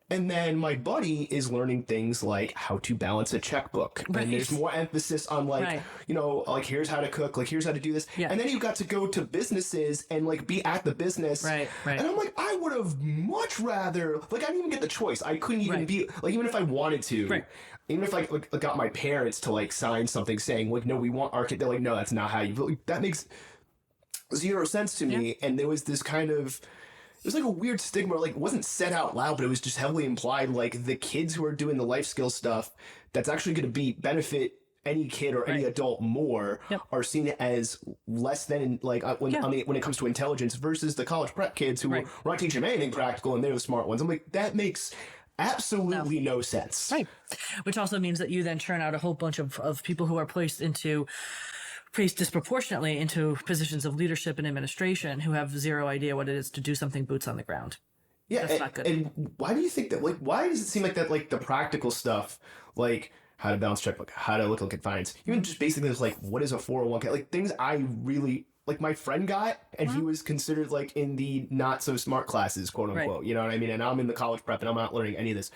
And then my buddy is learning things like how to balance a checkbook. Right. And there's more emphasis on like, you know, like here's how to cook, like here's how to do this. Yeah. And then you got to go to businesses and like be at the business. Right. And I'm like, I would have much rather, like I didn't even get the choice. I couldn't even be, like even if I wanted to, even if I like, got my parents to like sign something saying like, no, we want our kid. They're like, no, that's not how you, that makes zero sense to me. And there was this kind of, it was like a weird stigma, like it wasn't said out loud, but it was just heavily implied, like the kids who are doing the life skill stuff that's actually going to benefit any kid or any adult more are seen as less than like when it comes to intelligence versus the college prep kids who we're not teaching them anything practical and they're the smart ones. I'm like, that makes absolutely no sense. Right. Which also means that you then churn out a whole bunch of people who are placed disproportionately into positions of leadership and administration who have zero idea what it is to do something boots on the ground. Yeah. That's not good. And why do you think that, like, why does it seem like that, like the practical stuff, like how to balance checkbook, how to look at finance, even just basically just like, what is a 401k? Like things I really, like my friend got, and he was considered like in the not so smart classes, quote unquote, you know what I mean? And I'm in the college prep and I'm not learning any of this.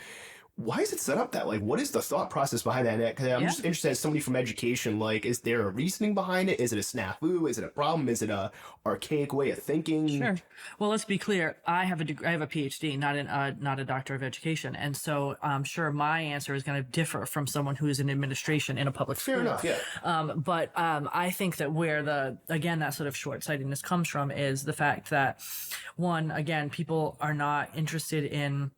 Why is it set up that? Like, what is the thought process behind that? Because I'm just interested as somebody from education, like, is there a reasoning behind it? Is it a snafu? Is it a problem? Is it a archaic way of thinking? Sure. Well, let's be clear. I have a degree, I have a PhD, not a doctor of education. And so I'm sure my answer is going to differ from someone who is in administration in a public school. Fair enough, yeah. But I think that where that sort of short-sightedness comes from is the fact that, one, again, people are not interested in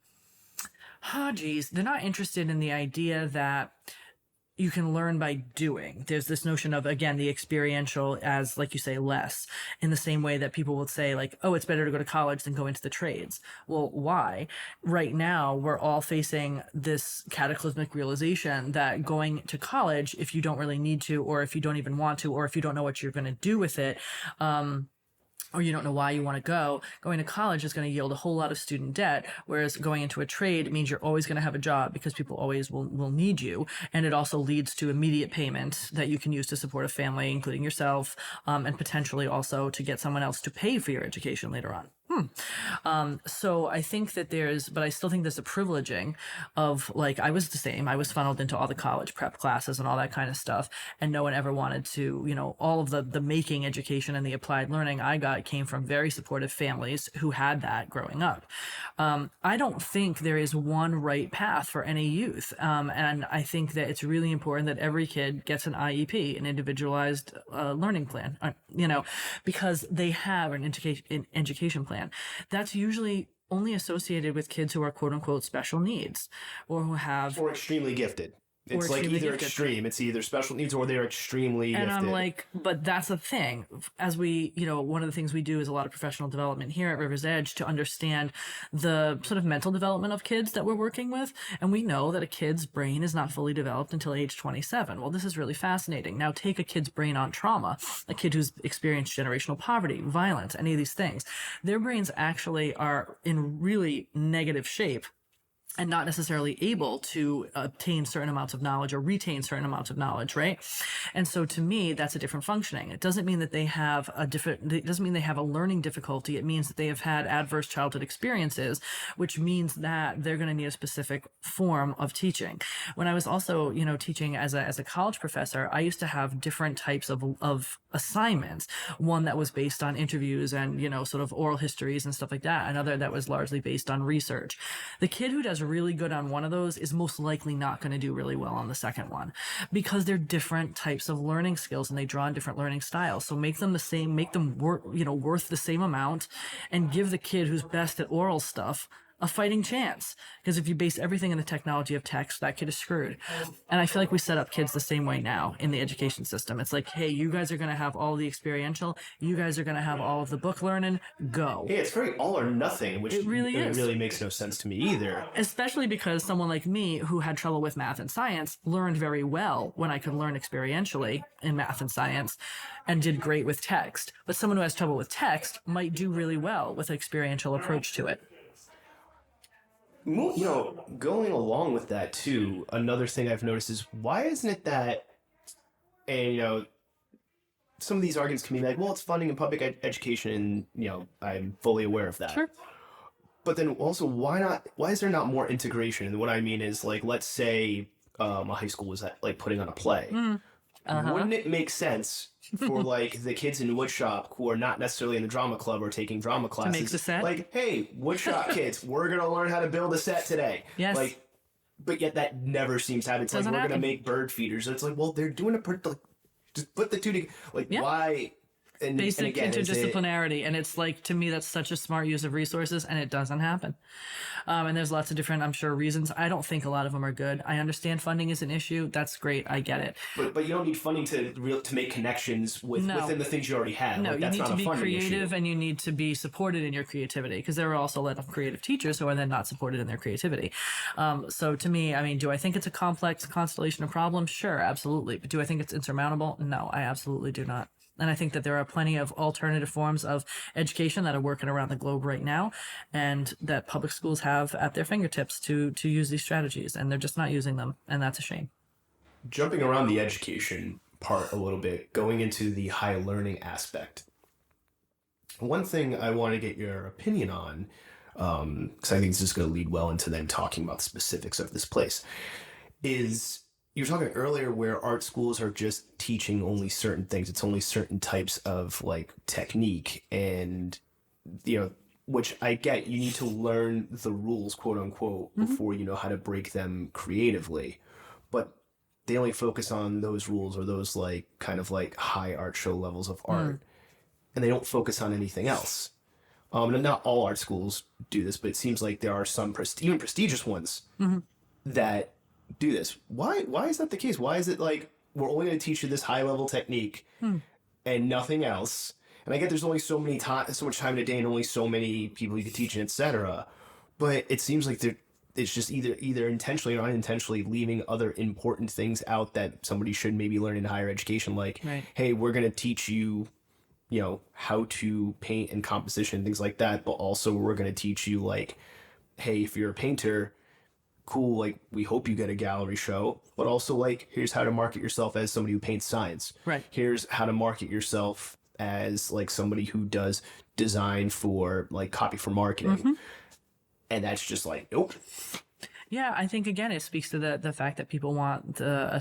they're not interested in the idea that you can learn by doing. There's this notion of, again, the experiential as, like you say, less, in the same way that people would say, like, oh, it's better to go to college than go into the trades. Well, why? Right now, we're all facing this cataclysmic realization that going to college, if you don't really need to, or if you don't even want to, or if you don't know what you're going to do with it, or you don't know why you want to go, going to college is going to yield a whole lot of student debt, whereas going into a trade means you're always going to have a job because people always will need you. And it also leads to immediate payment that you can use to support a family, including yourself, and potentially also to get someone else to pay for your education later on. So I think that but I still think there's a privileging of, like, I was the same. I was funneled into all the college prep classes and all that kind of stuff. And no one ever wanted to, all of the making education and the applied learning I got came from very supportive families who had that growing up. I don't think there is one right path for any youth. And I think that it's really important that every kid gets an IEP, an individualized learning plan, because they have an education plan. That's usually only associated with kids who are quote unquote special needs or extremely gifted. It's like either extreme. It's either special needs or they're extremely gifted. And I'm like, but that's the thing. As we, one of the things we do is a lot of professional development here at Riverzedge to understand the sort of mental development of kids that we're working with. And we know that a kid's brain is not fully developed until age 27. Well, this is really fascinating. Now take a kid's brain on trauma, a kid who's experienced generational poverty, violence, any of these things. Their brains actually are in really negative shape and not necessarily able to obtain certain amounts of knowledge or retain certain amounts of knowledge, right? And so to me, that's a different functioning. It doesn't mean that they have it doesn't mean they have a learning difficulty. It means that they have had adverse childhood experiences, which means that they're going to need a specific form of teaching. When I was also, teaching as a college professor, I used to have different types of assignments. One that was based on interviews and, sort of oral histories and stuff like that. Another that was largely based on research. The kid who does really good on one of those is most likely not going to do really well on the second one because they're different types of learning skills and they draw on different learning styles. So make them the same, make them worth the same amount and give the kid who's best at oral stuff a fighting chance. Because if you base everything in the technology of text, that kid is screwed. And I feel like we set up kids the same way now in the education system. It's like, hey, you guys are going to have all the experiential. You guys are going to have all of the book learning. Go. Yeah, it's very all or nothing, which It really is. really makes no sense to me either. Especially because someone like me who had trouble with math and science learned very well when I could learn experientially in math and science and did great with text. But someone who has trouble with text might do really well with an experiential approach to it. Going along with that too, another thing I've noticed is why isn't it that, and some of these arguments can be like, well, it's funding in public education, and I'm fully aware of that. Sure. But then also, why is there not more integration? And what I mean is, like, let's say a high school was putting on a play. Wouldn't it make sense for like the kids in woodshop who are not necessarily in the drama club or taking drama classes make the set? Like, hey, woodshop kids, we're gonna learn how to build a set today. Yes. But yet that never seems to happen. It's Doesn't like, we're happen. gonna make bird feeders. It's like, well, they're doing just put the two together. Like, why? Basic interdisciplinarity. And it's like, to me, that's such a smart use of resources, and it doesn't happen. And there's lots of different, I'm sure, reasons. I don't think a lot of them are good. I understand funding is an issue. That's great. I get it. But you don't need funding to make connections within the things you already have. No, that's you need not to a be creative issue. and you need to be supported in your creativity, because there are also a lot of creative teachers who are then not supported in their creativity. So to me, I mean, do I think it's a complex constellation of problems? Sure, absolutely. But do I think it's insurmountable? No, I absolutely do not. And I think that there are plenty of alternative forms of education that are working around the globe right now, and that public schools have at their fingertips to use these strategies, and they're just not using them. And that's a shame. Jumping around the education part a little bit, going into the high learning aspect. One thing I want to get your opinion on, because I think this is going to lead well into then talking about the specifics of this place, is you were talking earlier where art schools are just teaching only certain things. It's only certain types of like technique, and which I get. You need to learn the rules, quote unquote, before you know how to break them creatively. But they only focus on those rules or those like kind of like high art show levels of art, and they don't focus on anything else. And not all art schools do this, but it seems like there are some even prestigious ones that do this. Why is that the case? Why is it like we're only going to teach you this high level technique and nothing else? And I get there's only so much time in a day and only so many people you can teach, and etc. But it seems like it's just either intentionally or unintentionally leaving other important things out that somebody should maybe learn in higher education. Like, hey, we're going to teach you, how to paint and composition and things like that. But also we're going to teach you like, hey, if you're a painter, cool, like we hope you get a gallery show, but also like here's how to market yourself as somebody who paints signs. Right. Here's how to market yourself as like somebody who does design for like copy for marketing. And that's just like, nope. Yeah, I think, again, it speaks to the fact that people want to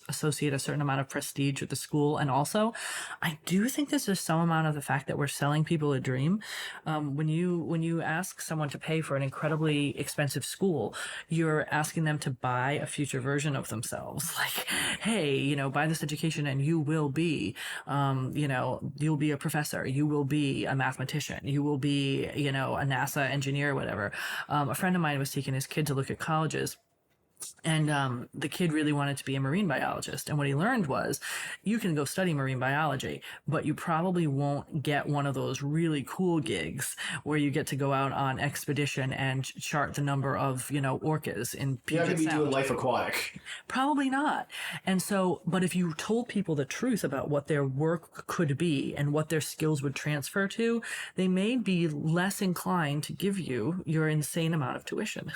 associate a certain amount of prestige with the school. And also, I do think there's just some amount of the fact that we're selling people a dream. When you ask someone to pay for an incredibly expensive school, you're asking them to buy a future version of themselves. Like, hey, buy this education and you will be, you'll be a professor. You will be a mathematician. You will be, a NASA engineer, whatever. A friend of mine was taking his kid to look at colleges. And the kid really wanted to be a marine biologist. And what he learned was you can go study marine biology, but you probably won't get one of those really cool gigs where you get to go out on expedition and chart the number of, orcas in Puget Sound. You're going to be doing life aquatic. Probably not. And so, but if you told people the truth about what their work could be and what their skills would transfer to, they may be less inclined to give you your insane amount of tuition.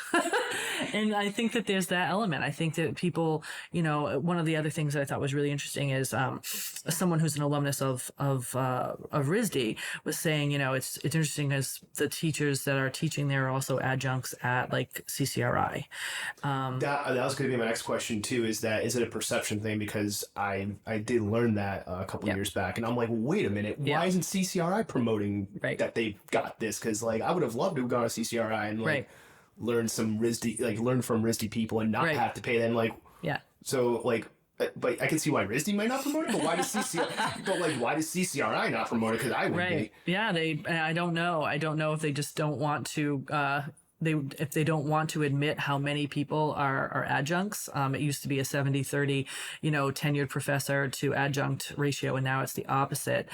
And I think that there's that element. I think that people, one of the other things that I thought was really interesting is someone who's an alumnus of RISD was saying, it's interesting as the teachers that are teaching there are also adjuncts at like CCRI. That was going to be my next question too. Is it a perception thing? Because I did learn that a couple years back, and I'm like, wait a minute, why isn't CCRI promoting that they've got this? Because like I would have loved to have gone to CCRI and like. Learn from RISD people and not have to pay them. So like, but I can see why RISD might not promote it, but why does CCRI not promote it? Because I would be. Yeah, I don't know. I don't know if they just don't want to if they don't want to admit how many people are adjuncts. It used to be a 70-30, tenured professor to adjunct ratio, and now it's the opposite,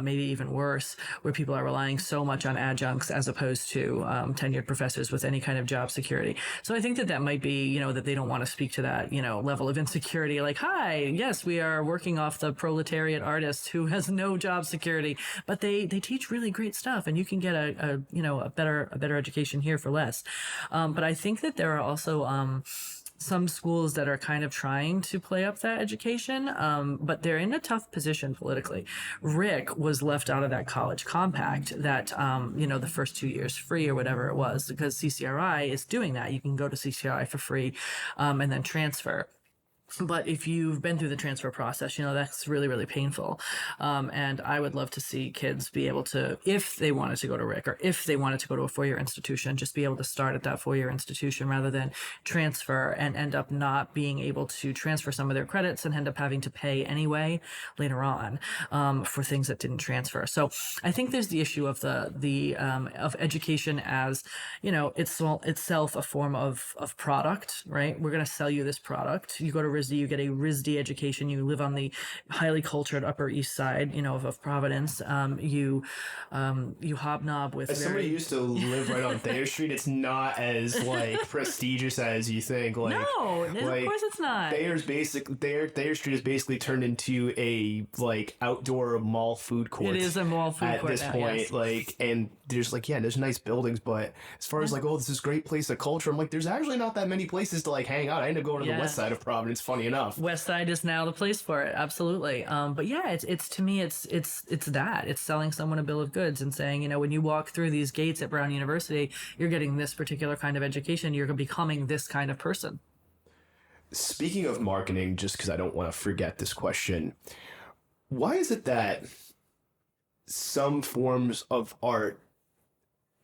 maybe even worse, where people are relying so much on adjuncts as opposed to tenured professors with any kind of job security. So I think that might be, that they don't want to speak to that, level of insecurity. Like, hi, yes, we are working off the proletariat artist who has no job security, but they teach really great stuff, and you can get a better education here for less. But I think that there are also some schools that are kind of trying to play up that education, but they're in a tough position politically. Rick was left out of that college compact that, the first 2 years free or whatever it was, because CCRI is doing that. You can go to CCRI for free, and then transfer. But if you've been through the transfer process, that's really, really painful. And I would love to see kids be able to, if they wanted to go to Rick or if they wanted to go to a four-year institution, just be able to start at that four-year institution rather than transfer and end up not being able to transfer some of their credits and end up having to pay anyway later on, for things that didn't transfer. So I think there's the issue of of education as, itself a form of product, right? We're going to sell you this product. You go to RISD, you get a RISD education. You live on the highly cultured Upper East Side, of Providence. You hobnob with. As somebody who used to live right on Thayer Street, it's not as prestigious as you think. No, of course it's not. Thayer Street is basically turned into a outdoor mall food court. It is a mall food at court this now, point. yes. And there's nice buildings, but as far as this is great place of culture, I'm there's actually not that many places to hang out. I ended up going to the west side of Providence. Funny enough, West Side is now the place for it. Absolutely. But yeah, it's to me, it's that. It's selling someone a bill of goods and saying, when you walk through these gates at Brown University, you're getting this particular kind of education. You're becoming this kind of person. Speaking of marketing, just because I don't want to forget this question, why is it that some forms of art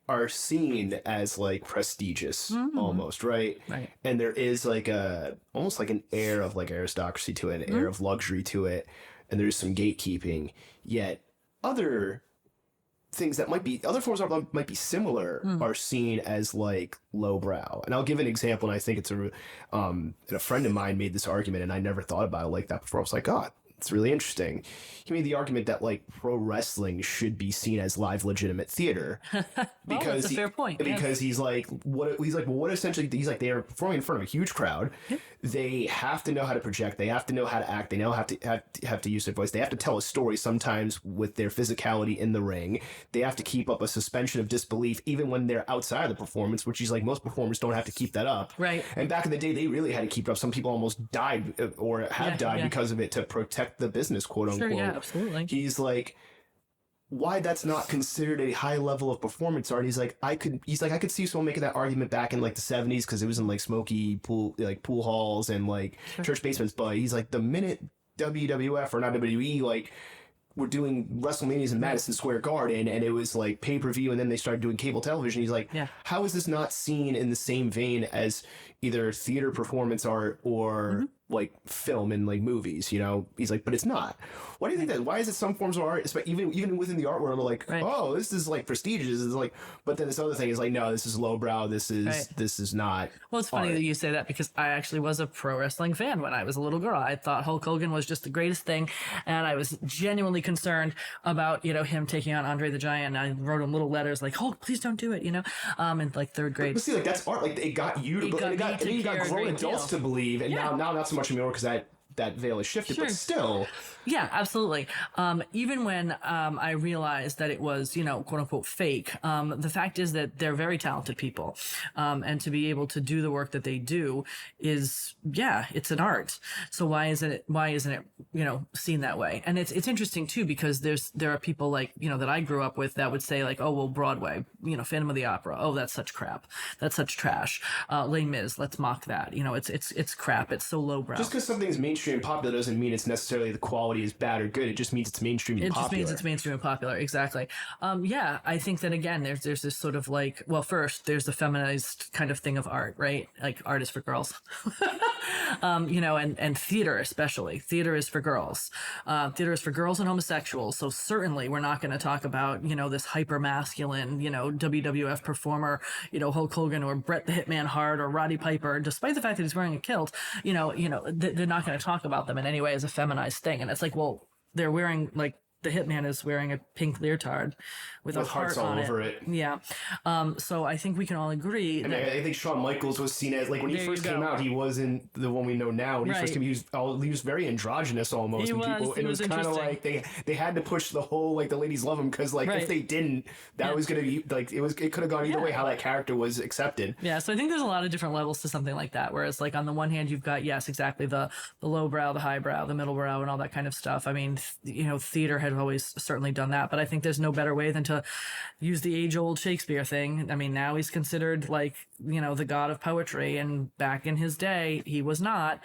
are seen as prestigious, almost, right? Right. And there is almost an air of aristocracy to it, an air of luxury to it, and there's some gatekeeping. Yet other things that other forms of art might be similar are seen as lowbrow. And I'll give an example, and I think it's and a friend of mine made this argument, and I never thought about it like that before. I was like, God, it's really interesting. He made the argument that pro wrestling should be seen as live, legitimate theater because that's a fair point. Because he's what essentially they are performing in front of a huge crowd. They have to know how to project. They have to know how to act. They have to use their voice. They have to tell a story sometimes with their physicality in the ring. They have to keep up a suspension of disbelief even when they're outside of the performance, which is most performers don't have to keep that up. Right. And back in the day, they really had to keep it up. Some people almost died or have died because of it to protect the business, quote unquote. Sure, yeah, absolutely. He's why that's not considered a high level of performance art. I could see someone making that argument back in the 70s because it was in smoky pool halls and church basements. But he's the minute WWF or not WWE were doing WrestleManias in Madison Square Garden and it was pay-per-view and then they started doing cable television. He's how is this not seen in the same vein as either theater performance art or film and movies, he's but it's not. Why do you think that? Why is it some forms of art, even within the art world, oh, this is prestigious, this is but then this other thing is no, this is lowbrow, this is not. Well, it's funny that you say that because I actually was a pro wrestling fan when I was a little girl. I thought Hulk Hogan was just the greatest thing, and I was genuinely concerned about him taking on Andre the Giant. And I wrote him little letters Hulk, please don't do it, in third grade. But see, that's art. It got you to believe. It got grown adults to believe, and now not so much anymore because that veil is shifted, but still. Yeah, absolutely. Even when I realized that it was, quote unquote fake, the fact is that they're very talented people. And to be able to do the work that they do is, it's an art. So why isn't it, seen that way? And it's interesting too, because there are people that I grew up with that would say oh, well, Broadway, Phantom of the Opera. Oh, that's such crap. That's such trash. Les Mis, let's mock that. It's crap. It's so lowbrow. Just because something's mainstream mainstream and popular doesn't mean it's necessarily the quality is bad or good. It just means it's mainstream and popular. It just means it's mainstream and popular. Exactly. Yeah, I think that again, there's this sort of like, well, first there's the feminized kind of thing of art, right? Like art is for girls, and theater especially. Theater is for girls. Theater is for girls and homosexuals. So certainly we're not going to talk about, this hyper masculine, WWF performer, Hulk Hogan or Bret the Hitman Hart or Roddy Piper, despite the fact that he's wearing a kilt, they're not going to talk about them in any way as a feminized thing. And it's like, well, they're wearing like the Hitman is wearing a pink leotard with a heart hearts all on over it. Yeah. So I think we can all agree. I think Shawn Michaels was seen as, like, when he first came out, he wasn't the one we know now. When he first came, he was very androgynous almost. It was kind of like they had to push the whole, like, the ladies love him, because, like, if they didn't, that was going to be, like, it could have gone either way how that character was accepted. Yeah, so I think there's a lot of different levels to something like that, whereas, like, on the one hand, you've got, yes, exactly, the low brow, the high brow, the middle brow, and all that kind of stuff. I mean, theater had always certainly done that, but I think there's no better way than to use the age-old Shakespeare thing. I mean, now he's considered like, the god of poetry, and back in his day, he was not.